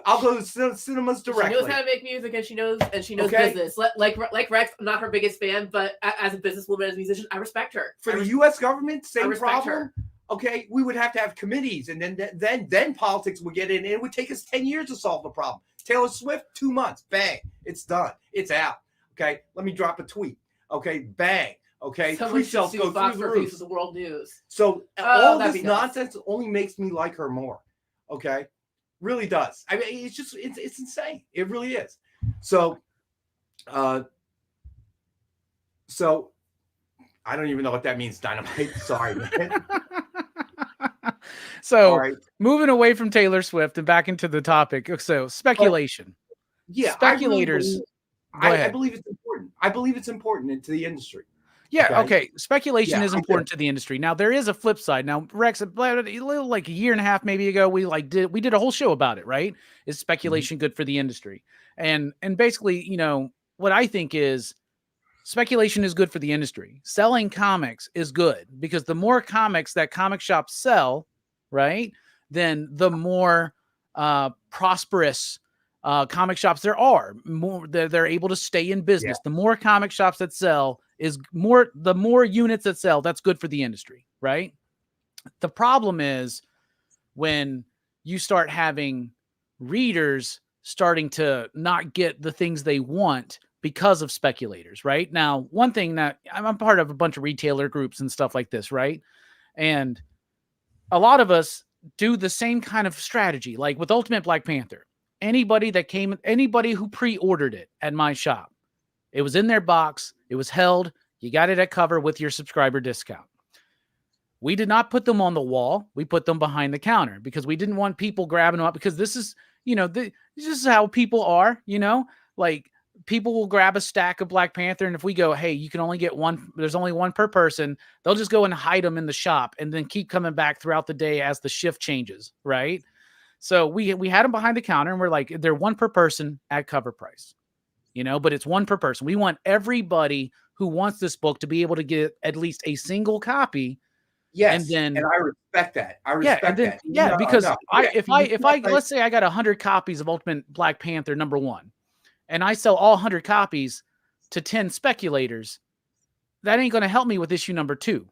I'll go to cinemas directly. She knows how to make music, and she knows Okay. business. Like Rex, I'm not her biggest fan, but as a businesswoman, as a musician, I respect her. For the U.S. government, same problem. Her. Okay, we would have to have committees, and then politics would get in, and it would take us 10 years to solve the problem. Taylor Swift, 2 months, bang, it's done, it's out. Okay, let me drop a tweet. Okay, bang. Okay, pre-sales go through the roof. The world news. So all this nonsense only makes me like her more. Okay, really does. I mean, it's insane. It really is. So, I don't even know what that means, Dynamite. Sorry, man. So moving away from Taylor Swift and back into the topic. So speculation. Yeah, speculators. I believe it's important. I believe it's important to the industry. Yeah. Okay. Speculation is important to the industry. Now there is a flip side. Now Rex, like a year and a half maybe ago, we did a whole show about it. Right? Is speculation good for the industry? And basically, you know, what I think is speculation is good for the industry. Selling comics is good because the more comics that comic shops sell, right, then the more prosperous comic shops there are. More they're able to stay in business. The more comic shops that sell the more units that sell. That's good for the industry, right? The problem is when you start having readers starting to not get the things they want because of speculators, right? Now, one thing that I'm part of a bunch of retailer groups and stuff like this, right? And a lot of us do the same kind of strategy, like with Ultimate Black Panther. Anybody who pre-ordered it at my shop, it was in their box, it was held, you got it at cover with your subscriber discount. We did not put them on the wall. We put them behind the counter because we didn't want people grabbing them up because this is, you know, this is how people are, you know, like people will grab a stack of Black Panther. And if we go, hey, you can only get one, there's only one per person, they'll just go and hide them in the shop and then keep coming back throughout the day as the shift changes. Right. So we had them behind the counter and we're like, they're one per person at cover price, you know, but it's one per person. We want everybody who wants this book to be able to get at least a single copy. Yes, and I respect that. Because if I let's say I got 100 copies of Ultimate Black Panther #1, and I sell all 100 copies to 10 speculators, that ain't going to help me with issue #2.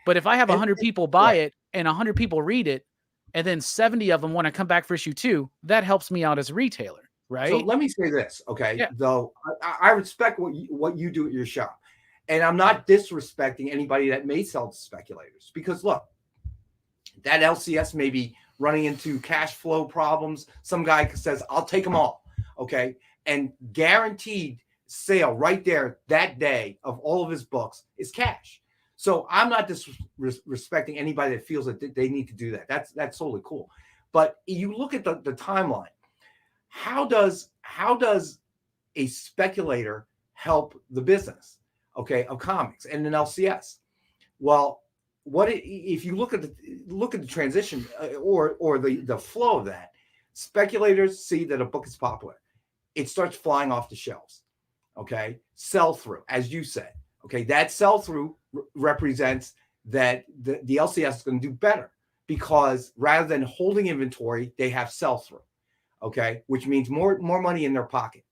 But if I have 100 people buy it and 100 people read it, and then 70 of them want to come back for issue 2, that helps me out as a retailer, right? So let me say this, okay? Yeah. Though I respect what you do at your shop. And I'm not disrespecting anybody that may sell to speculators because look, that LCS may be running into cash flow problems. Some guy says, I'll take them all. Okay. And guaranteed sale right there that day of all of his books is cash. So I'm not disrespecting anybody that feels that they need to do that. That's totally cool. But you look at the timeline. How does a speculator help the business? Okay, of comics and an LCS. Well, if you look at the transition or the flow of that, speculators see that a book is popular, it starts flying off the shelves. Okay, sell through, as you said. Okay, that sell through represents that the LCS is going to do better because rather than holding inventory, they have sell through. Okay, which means more money in their pocket.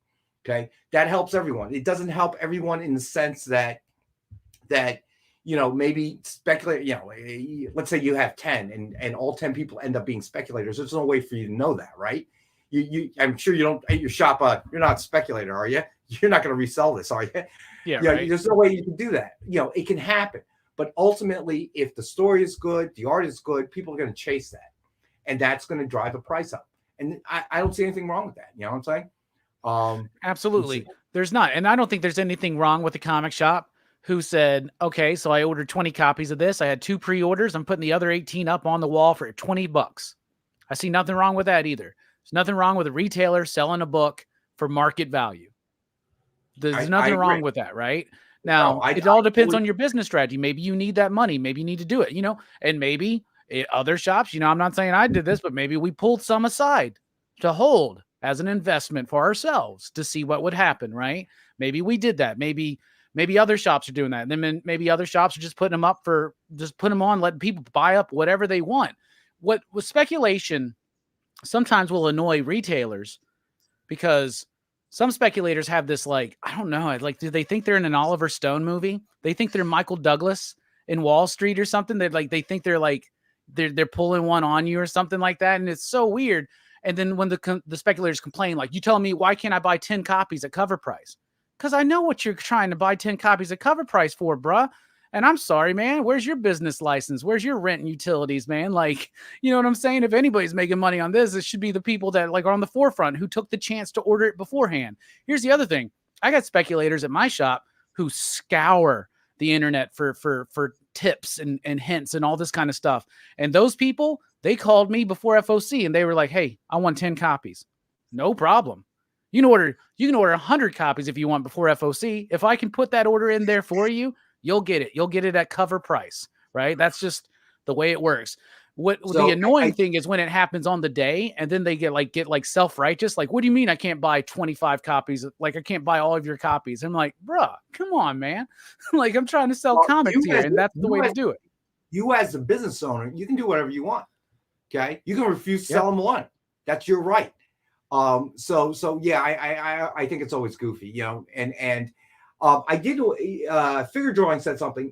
Okay, that helps everyone. It doesn't help everyone in the sense that you know, maybe speculate, you know, let's say you have 10 and all 10 people end up being speculators. There's no way for you to know that, right? I'm sure you don't at your shop, you're not a speculator, are you? You're not going to resell this, are you? Yeah, right. There's no way you can do that. You know, it can happen. But ultimately, if the story is good, the art is good, people are going to chase that. And that's going to drive the price up. And I don't see anything wrong with that. You know what I'm saying? Absolutely. There's not. And I don't think there's anything wrong with the comic shop who said, okay, so I ordered 20 copies of this. I had 2 pre-orders. I'm putting the other 18 up on the wall for $20. I see nothing wrong with that either. There's nothing wrong with a retailer selling a book for market value. There's nothing wrong with that, right? Now, it all depends on your business strategy. Maybe you need that money. Maybe you need to do it, you know, and maybe Other shops, I'm not saying I did this, but maybe we pulled some aside to hold as an investment for ourselves to see what would happen, right? Maybe we did that. Maybe other shops are doing that. And then maybe other shops are just putting them up just put them on, letting people buy up whatever they want. What with speculation sometimes will annoy retailers because some speculators have this, like, I don't know, like, do they think they're in an Oliver Stone movie? They think they're Michael Douglas in Wall Street or something. They think they're like, they're pulling one on you or something like that. And it's so weird. And then when the speculators complain, like, you tell me, why can't I buy 10 copies at cover price? Because I know what you're trying to buy 10 copies at cover price for, bruh. And I'm sorry, man. Where's your business license? Where's your rent and utilities, man? Like, you know what I'm saying? If anybody's making money on this, it should be the people that like are on the forefront who took the chance to order it beforehand. Here's the other thing. I got speculators at my shop who scour the internet for tips and hints and all this kind of stuff. And those people, they called me before FOC and they were like, hey, I want 10 copies. No problem. You can order 100 copies if you want before FOC. If I can put that order in there for you, you'll get it. You'll get it at cover price, right? That's just the way it works. What the annoying thing is when it happens on the day and then they get self-righteous. Like, what do you mean I can't buy 25 copies? Like, I can't buy all of your copies. I'm like, bruh, come on, man. Like, I'm trying to sell comics here, and that's the way to do it. You as a business owner, you can do whatever you want. Okay. You can refuse to sell them one. That's your right. So yeah, I think it's always goofy, and I did figure drawing said something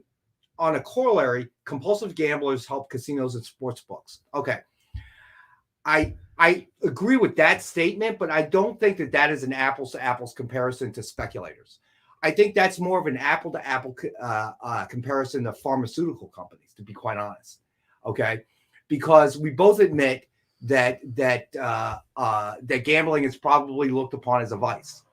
on a corollary. Compulsive gamblers help casinos and sports books. Okay. I agree with that statement, but I don't think that is an apples to apples comparison to speculators. I think that's more of an apple to apple comparison to pharmaceutical companies, to be quite honest. Okay. Because we both admit that gambling is probably looked upon as a vice.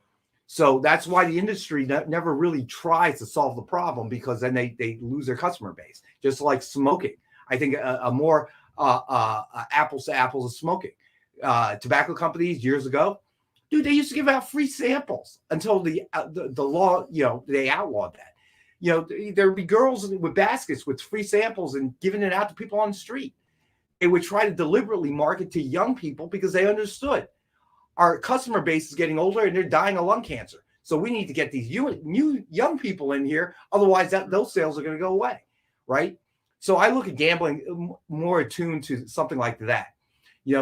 So that's why the industry never really tries to solve the problem, because then they lose their customer base. Just like smoking. I think a more apples to apples is smoking. Tobacco companies years ago, dude, they used to give out free samples until the law, they outlawed that. There would be girls with baskets with free samples and giving it out to people on the street. They would try to deliberately market to young people because they understood our customer base is getting older and they're dying of lung cancer. So we need to get these new young people in here. Otherwise, those sales are going to go away, right? So I look at gambling more attuned to something like that.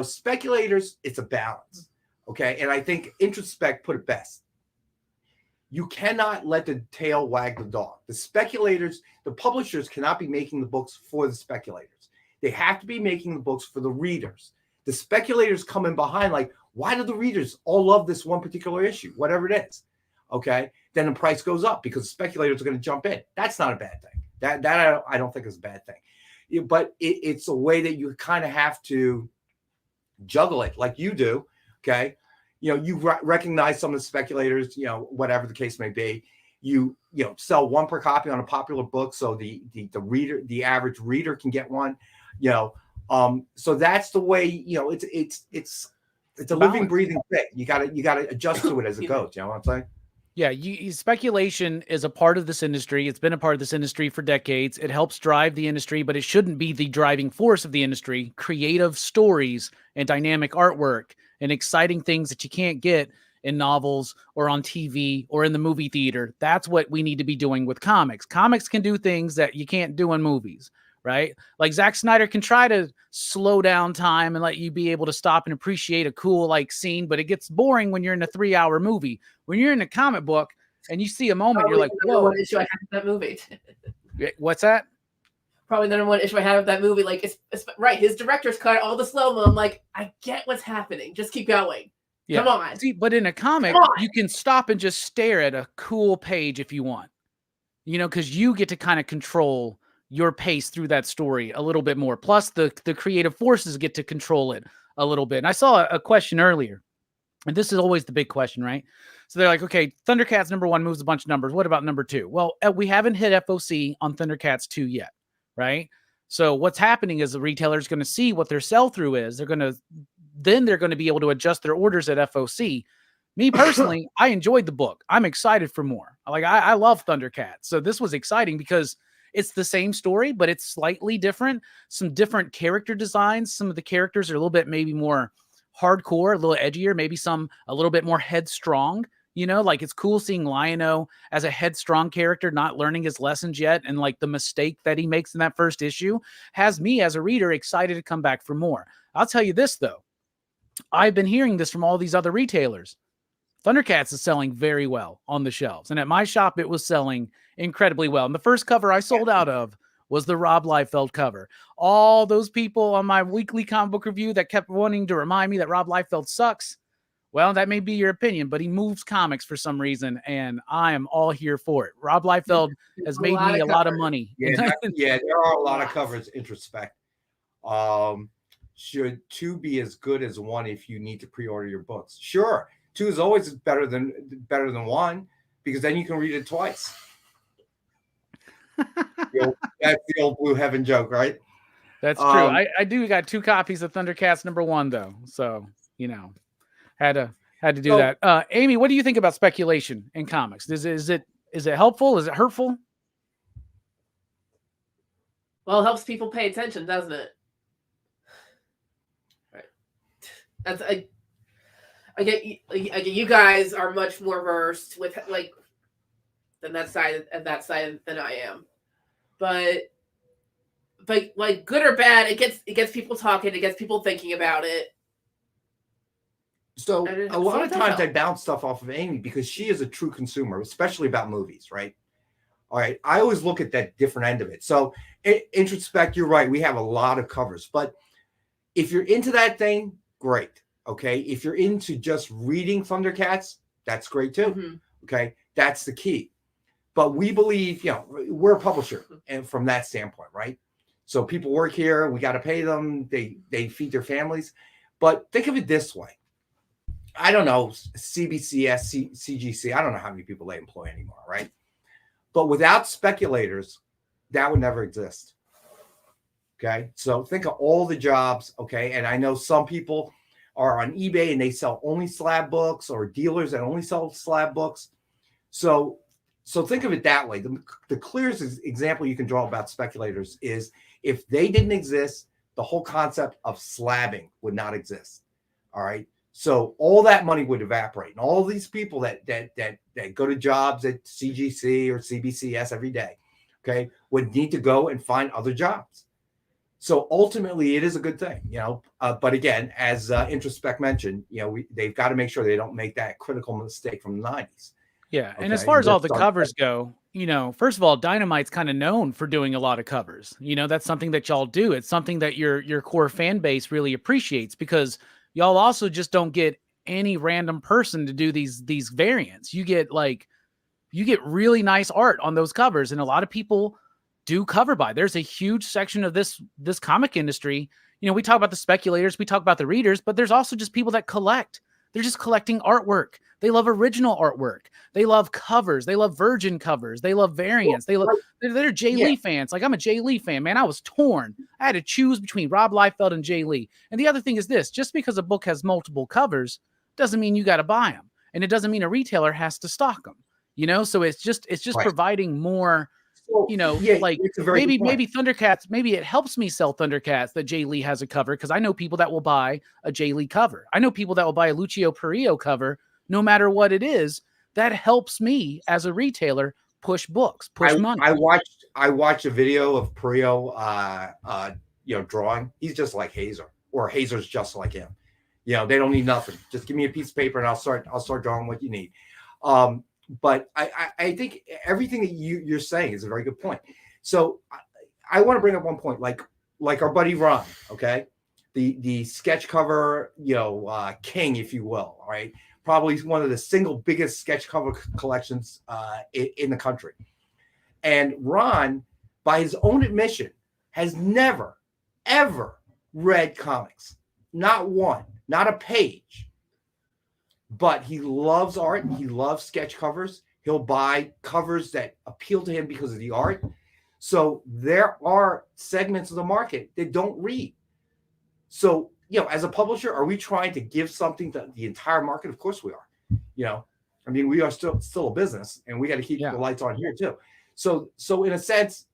Speculators, it's a balance, okay? And I think Introspect put it best. You cannot let the tail wag the dog. The speculators, the publishers cannot be making the books for the speculators. They have to be making the books for the readers. The speculators come in behind like, why do the readers all love this one particular issue, whatever it is? Okay, then the price goes up because the speculators are going to jump in. That's not a bad thing. That I don't think is a bad thing. But it's a way that you kind of have to juggle it like you do. Okay, you recognize some of the speculators, whatever the case may be. You sell one per copy on a popular book, so the reader, the average reader, can get one. So that's the way. It's a living, breathing thing. You gotta adjust to it as it goes. You know what I'm saying? Yeah, speculation is a part of this industry. It's been a part of this industry for decades. It helps drive the industry, but it shouldn't be the driving force of the industry. Creative stories and dynamic artwork and exciting things that you can't get in novels or on TV or in the movie theater. That's what we need to be doing with comics. Comics can do things that you can't do in movies, right? Like Zack Snyder can try to slow down time and let you be able to stop and appreciate a cool scene, but it gets boring when you're in a 3-hour movie. When you're in a comic book and you see a moment, you're like, whoa. What issue I have of that movie? What's that? Probably the number one issue I have of that movie. Like, it's right. His director's cut, all the slow-mo. I'm like, I get what's happening. Just keep going. Yeah. Come on. See, but in a comic, you can stop and just stare at a cool page if you want, because you get to kind of control your pace through that story a little bit more. Plus the creative forces get to control it a little bit. And I saw a question earlier, and this is always the big question, right? So they're like, okay, Thundercats #1 moves a bunch of numbers. What about #2? Well, we haven't hit FOC on Thundercats 2 yet, right? So what's happening is the retailer is going to see what their sell-through is. They're going to be able to adjust their orders at FOC. Me personally, I enjoyed the book. I'm excited for more. I love Thundercats. So this was exciting because it's the same story, but it's slightly different. Some different character designs. Some of the characters are a little bit maybe more hardcore, a little edgier, maybe some a little bit more headstrong. Like it's cool seeing Lion-O as a headstrong character, not learning his lessons yet. And like the mistake that he makes in that first issue has me as a reader excited to come back for more. I'll tell you this, though. I've been hearing this from all these other retailers. Thundercats is selling very well on the shelves. And at my shop, it was selling incredibly well. And the first cover I sold out of was the Rob Liefeld cover. All those people on my weekly comic book review that kept wanting to remind me that Rob Liefeld sucks. Well, that may be your opinion, but he moves comics for some reason, and I am all here for it. Rob Liefeld has made me a lot of money. Yeah, there are a lot of covers introspect. Should 2 be as good as 1 if you need to pre-order your books? Sure. 2 is always better than 1 because then you can read it twice. That's the old Blue Heaven joke, right? That's true. I do got 2 copies of Thundercats #1 though, so had to do that. Amy, what do you think about speculation in comics? Is it helpful? Is it hurtful? Well, it helps people pay attention, doesn't it? Right. That's I get you guys are much more versed with like than that side than I am, but like good or bad, it gets people talking, it gets people thinking about it. So a lot of times I bounce stuff off of Amy because she is a true consumer, especially about movies, right? All right. I always look at that different end of it. So introspect, you're right. We have a lot of covers, but if you're into that thing, great. Okay. If you're into just reading Thundercats, that's great too. Mm-hmm. Okay. That's the key. But we believe, we're a publisher and from that standpoint, right? So people work here, we got to pay them. They feed their families. But think of it this way. I don't know, CBCS, CGC, I don't know how many people they employ anymore, right? But without speculators, that would never exist. Okay. So think of all the jobs. Okay. And I know some people are on eBay and they sell only slab books or dealers that only sell slab books. So think of it that way. The clearest example you can draw about speculators is if they didn't exist, the whole concept of slabbing would not exist. All right. So all that money would evaporate. And all these people that go to jobs at CGC or CBCS every day, okay, would need to go and find other jobs. So ultimately, it is a good thing, But again, as Introspect mentioned, they've got to make sure they don't make that critical mistake from the 90s. Yeah, and as far as all the covers go, first of all, Dynamite's kind of known for doing a lot of covers. That's something that y'all do. It's something that your core fan base really appreciates because y'all also just don't get any random person to do these variants. You get really nice art on those covers, and a lot of people do cover buy. There's a huge section of this comic industry. We talk about the speculators, we talk about the readers, but there's also just people that collect. They're just collecting artwork. They love original artwork. They love covers. They love virgin covers. They love variants. They're Jay Lee fans. Like I'm a Jay Lee fan, man. I was torn. I had to choose between Rob Liefeld and Jay Lee. And the other thing is this, just because a book has multiple covers doesn't mean you got to buy them. And it doesn't mean a retailer has to stock them, So it's just right. Providing more, maybe Thundercats, maybe it helps me sell Thundercats that Jay Lee has a cover because I know people that will buy a Jay Lee cover. I know people that will buy a Lucio Perillo cover no matter what it is. That helps me as a retailer push books, push money. I watched a video of Perillo drawing. He's just like Hazer, or Hazer's just like him. They don't need nothing. Just give me a piece of paper and I'll start drawing what you need. But I think everything that you're saying is a very good point. So I want to bring up one point, like our buddy Ron, okay? The sketch cover, king, if you will, all right? Probably one of the single biggest sketch cover collections in the country. And Ron, by his own admission, has never, ever read comics. Not one, not a page. But he loves art. He loves sketch covers. He'll buy covers that appeal to him because of the art. So there are segments of the market that don't read. So, as a publisher, are we trying to give something to the entire market? Of course we are. We are still a business and we got to keep the lights on here too. So in a sense,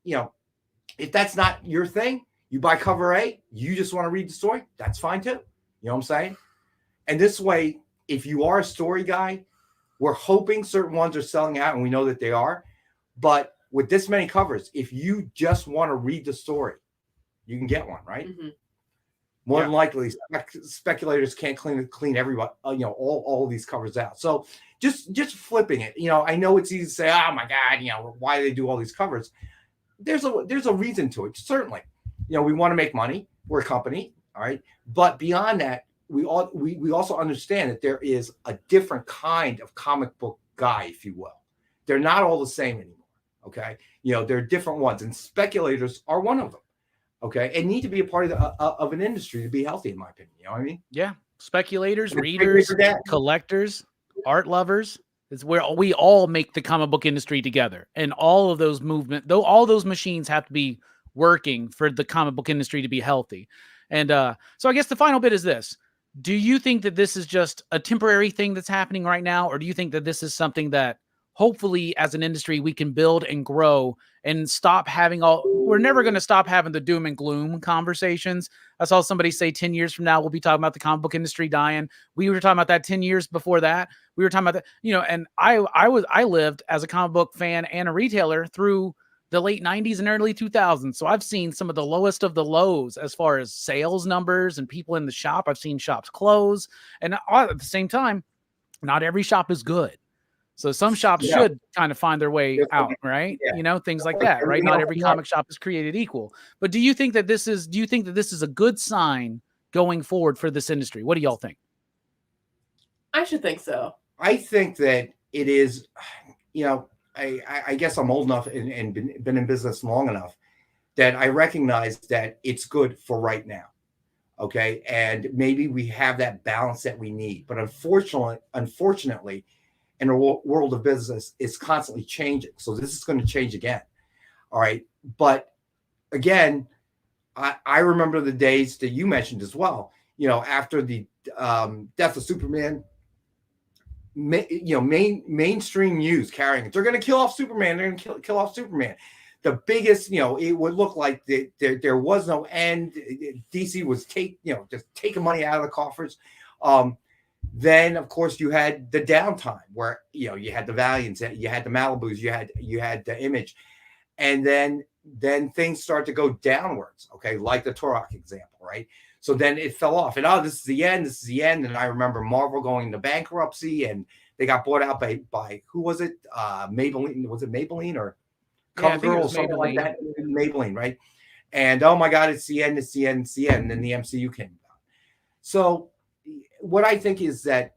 if that's not your thing, you buy cover A, you just want to read the story, that's fine too. You know what I'm saying? And this way, if you are a story guy, we're hoping certain ones are selling out, and we know that they are. But with this many covers, if you just want to read the story, you can get one, right? Mm-hmm. More than likely, speculators can't clean everybody, all of these covers out. So just flipping it, I know it's easy to say, oh my God, why do they do all these covers? There's a reason to it. Certainly, we want to make money. We're a company, all right. But beyond that, we also understand that there is a different kind of comic book guy, if you will. They're not all the same anymore. Okay, there are different ones, and speculators are one of them. Okay, and need to be a part of an industry to be healthy, in my opinion. You know what I mean? Yeah, speculators, readers, collectors, art lovers. It's where we all make the comic book industry together, and all of those all those machines have to be working for the comic book industry to be healthy. And so I guess the final bit is this. Do you think that this is just a temporary thing that's happening right now? Or do you think that this is something that hopefully as an industry we can build and grow and stop having we're never going to stop having the doom and gloom conversations. I saw somebody say 10 years from now, we'll be talking about the comic book industry dying. We were talking about that 10 years before that. We were talking about that, and I lived as a comic book fan and a retailer through the late 90s and early 2000s. So I've seen some of the lowest of the lows as far as sales numbers and people in the shop. I've seen shops close. And at the same time, not every shop is good. So some shops should kind of find their way out, right? Yeah. Things like that, right? Not every comic shop is created equal. But do you think that this is a good sign going forward for this industry? What do y'all think? I should think so. I think that it is, I guess I'm old enough and been in business long enough that I recognize that it's good for right now. Okay. And maybe we have that balance that we need. But unfortunately, in a world of business, it's constantly changing. So this is going to change again. All right. But again, I remember the days that you mentioned as well, after the death of Superman, mainstream news carrying it. They're going to kill off Superman. They're going to kill off Superman. The biggest, it would look like there was no end. DC was just taking money out of the coffers. Then, of course, you had the downtime where, you had the Valiants, you had the Malibus, you had the Image. And then things start to go downwards, okay, like the Turok example, right? So then it fell off. And, this is the end. And I remember Marvel going into bankruptcy, and they got bought out by who was it? Maybelline. Was it Maybelline or CoverGirl or something like that? Maybelline, right? And, oh, my God, it's the end. And then the MCU came about. So what I think is that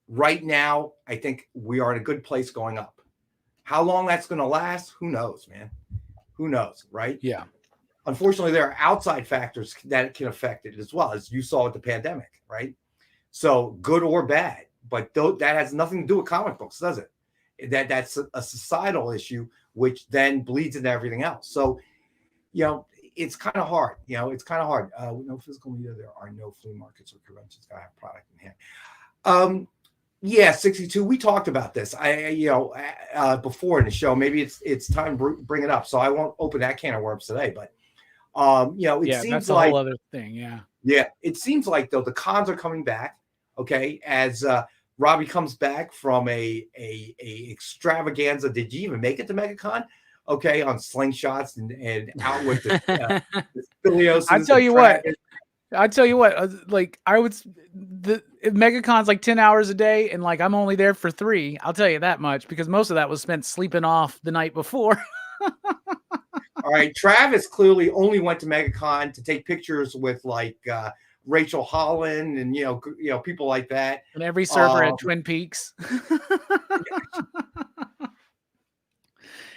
right now, I think we are in a good place going up. How long that's going to last, who knows, man? Who knows, right? Yeah. Unfortunately, there are outside factors that can affect it as well, as you saw with the pandemic, right? So good or bad, but that has nothing to do with comic books, does it? That's a societal issue, which then bleeds into everything else. So, it's kind of hard. It's kind of hard. No physical media. There are no flea markets or conventions. Gotta have product in hand. 62. We talked about this. Before in the show. Maybe it's time to bring it up. So I won't open that can of worms today. But it seems that's like a whole other thing. Yeah. Yeah. It seems like though the cons are coming back. Okay, as Robbie comes back from a extravaganza. Did you even make it to MegaCon? Okay, on slingshots and out with the Philosophers. I tell you what, like the MegaCon's like 10 hours a day, and like I'm only there for 3. I'll tell you that much, because most of that was spent sleeping off the night before. All right, Travis clearly only went to MegaCon to take pictures with like Rachel Holland and people like that, and every server at Twin Peaks.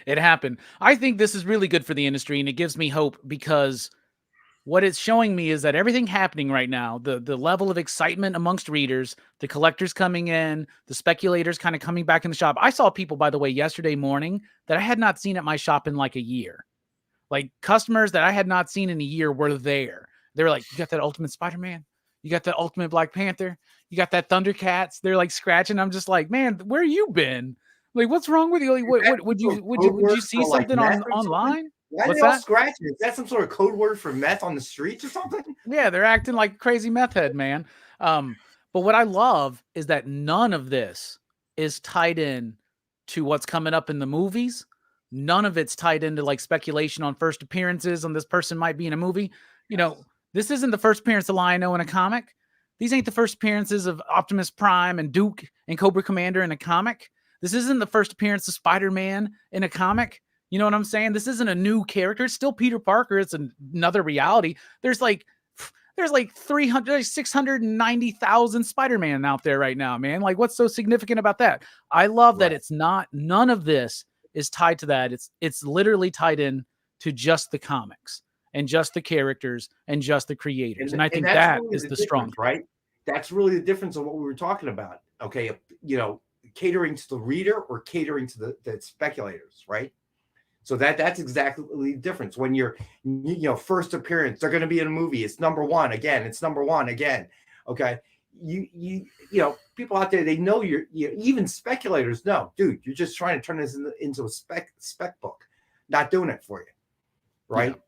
It happened. I think this is really good for the industry, and it gives me hope, because what it's showing me is that everything happening right now, the level of excitement amongst readers, the collectors coming in, the speculators kind of coming back in the shop. I saw people, by the way, yesterday morning that I had not seen at my shop in like a year. Like customers that I had not seen in a year were there. They were like, you got that Ultimate Spider-Man? You got that Ultimate Black Panther? You got that Thundercats? They're like scratching. I'm just like, man, where you been? Like, what's wrong with you? Like, Is that what would some you sort of would code you would you word see for, like, something meth or something? online? Why are What's they all that? scratching? Is that some sort of code word for meth on the streets or something? Yeah, they're acting like a crazy meth head, man. But what I love is that none of this is tied in to what's coming up in the movies. None of it's tied into like speculation on first appearances on this person might be in a movie. You know, this isn't the first appearance of Lion-O in a comic. These ain't the first appearances of Optimus Prime and Duke and Cobra Commander in a comic. This isn't the first appearance of Spider-Man in a comic. You know what I'm saying? This isn't a new character. It's still Peter Parker. It's another reality. There's like 300, 690,000 Spider-Man out there right now, man. Like, what's so significant about that? I love that it's not, none of this is tied to that. It's literally tied in to just the comics and just the characters and just the creators. And I think that's that really is the difference, strong, right? That's really the difference of what we were talking about. Okay, you know, catering to the reader or catering to the speculators, right? So that's exactly the difference. When you're, you know, first appearance, they're going to be in a movie. It's number one again. It's number one again. Okay, you know, people out there, they know you know, even speculators know, dude, you're just trying to turn this into a spec book, not doing it for you, right? Yeah.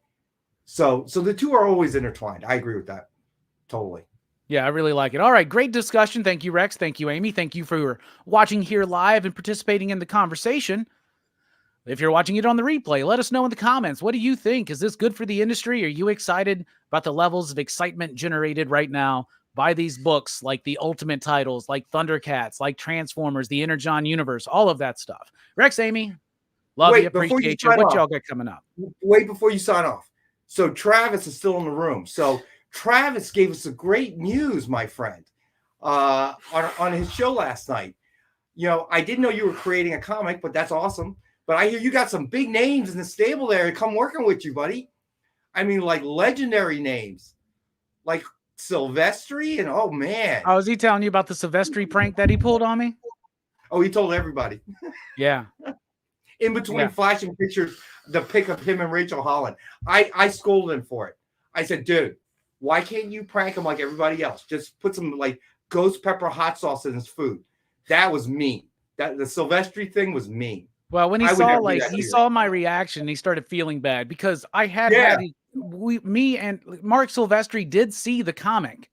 So the two are always intertwined. I agree with that totally. Yeah, I really like it. All right, great discussion. Thank you, Rex. Thank you, Amy. Thank you for watching here live and participating in the conversation. If you're watching it on the replay, let us know in the comments. What do you think? Is this good for the industry? Are you excited about the levels of excitement generated right now by these books, like the Ultimate titles, like Thundercats, like Transformers, the Energon universe, all of that stuff? Rex, Amy, love you, appreciate you. What y'all got coming up? Wait before you sign off. So Travis is still in the room. So Travis gave us a great news, my friend, on his show last night. You know, I didn't know you were creating a comic, but that's awesome. But I hear you got some big names in the stable there to come working with you, buddy. I mean, like legendary names, like Silvestri, and oh man. Oh, is he telling you about the Silvestri prank that he pulled on me? Oh, he told everybody. Yeah. In between flashing pictures, the pic of him and Rachel Holland. I scolded him for it. I said, dude, why can't you prank him like everybody else? Just put some like ghost pepper hot sauce in his food. That was mean. That the Silvestri thing was mean. Well, when he saw my reaction, he started feeling bad because I had me and Mark Silvestri did see the comic,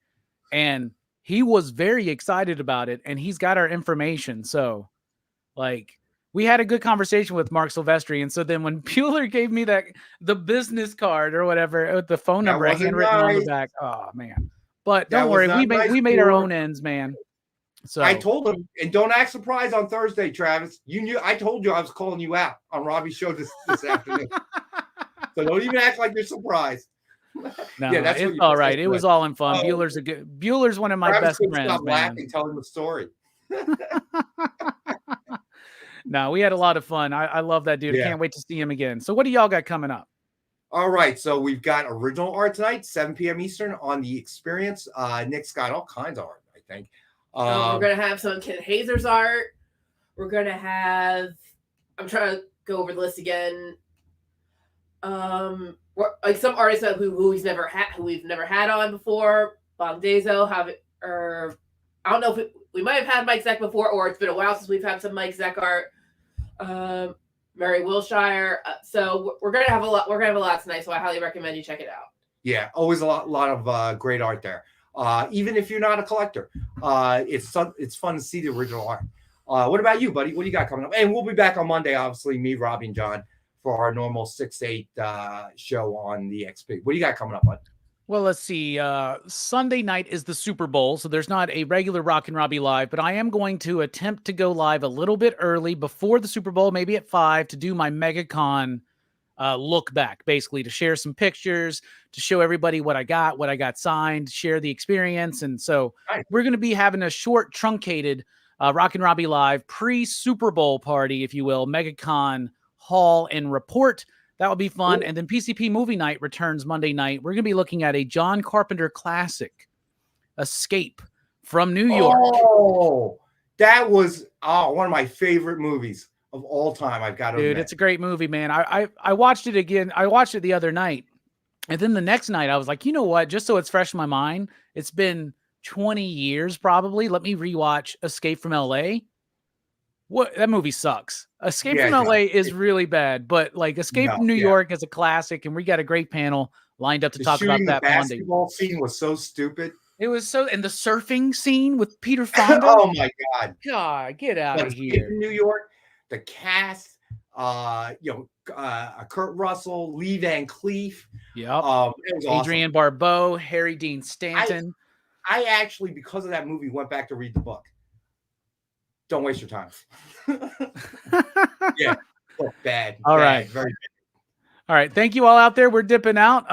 and he was very excited about it, and he's got our information. So, like, we had a good conversation with Mark Silvestri, and so then when Bueller gave me the business card or whatever, the phone number I handwritten on the back, oh man! But don't worry, we made our own ends, man. So I told him, and don't act surprised on Thursday, Travis. You knew I told you I was calling you out on Robbie's show this afternoon. So don't even act like you're surprised. No, yeah, that's all right. It was all in fun. Bueller's one of my best friends. Stop laughing, telling the story. No, we had a lot of fun. I love that dude. I can't wait to see him again. So what do y'all got coming up? All right, so we've got original art tonight, 7 p.m. Eastern on the Experience. Nick's got all kinds of art, I think. We're going to have some Ken Hazer's art. We're going to have, I'm trying to go over the list again. Like some artists who we've never had on before. Bongdezo, I don't know if we might have had Mike Zeck before, or it's been a while since we've had some Mike Zeck art. Mary Wilshire. So we're going to have a lot. We're going to have a lot tonight. So I highly recommend you check it out. Yeah, always a lot of great art there. Even if you're not a collector, it's fun to see the original art. What about you, buddy? What do you got coming up? And we'll be back on Monday, obviously, me, Robbie, and John, for our normal 6-8 show on the XP. What do you got coming up, bud? Well, let's see. Sunday night is the Super Bowl, so there's not a regular Rockin Robbie live, but I am going to attempt to go live a little bit early before the Super Bowl, maybe at 5, to do my MegaCon look back, basically to share some pictures, to show everybody what I got signed, share the experience. And so we're going to be having a short, truncated Rockin Robbie live pre-Super Bowl party, if you will, MegaCon haul and report. That will be fun. Cool. And then PCP movie night returns Monday night. We're going to be looking at a John Carpenter classic, Escape from New York. Oh, that was one of my favorite movies of all time. I've got to admit. It's a great movie, man. I watched it again. I watched it the other night. And then the next night I was like, you know what? Just so it's fresh in my mind, it's been 20 years probably. Let me rewatch Escape from LA. What that movie sucks. Escape Yeah, from it LA does. is really bad, but like Escape No, from New yeah. York is a classic, and we got a great panel lined up to The talk about shooting the that Monday. basketball scene was so stupid. It was so, and the surfing scene with Peter Fonda. Oh my God. God, get out of Escape here. from New York, the cast, Kurt Russell, Lee Van Cleef. Yep. It was awesome. Adrienne Barbeau, Harry Dean Stanton. I actually, because of that movie, went back to read the book. Don't waste your time. Yeah, bad. All bad, right. very bad. All right. Thank you all out there. We're dipping out.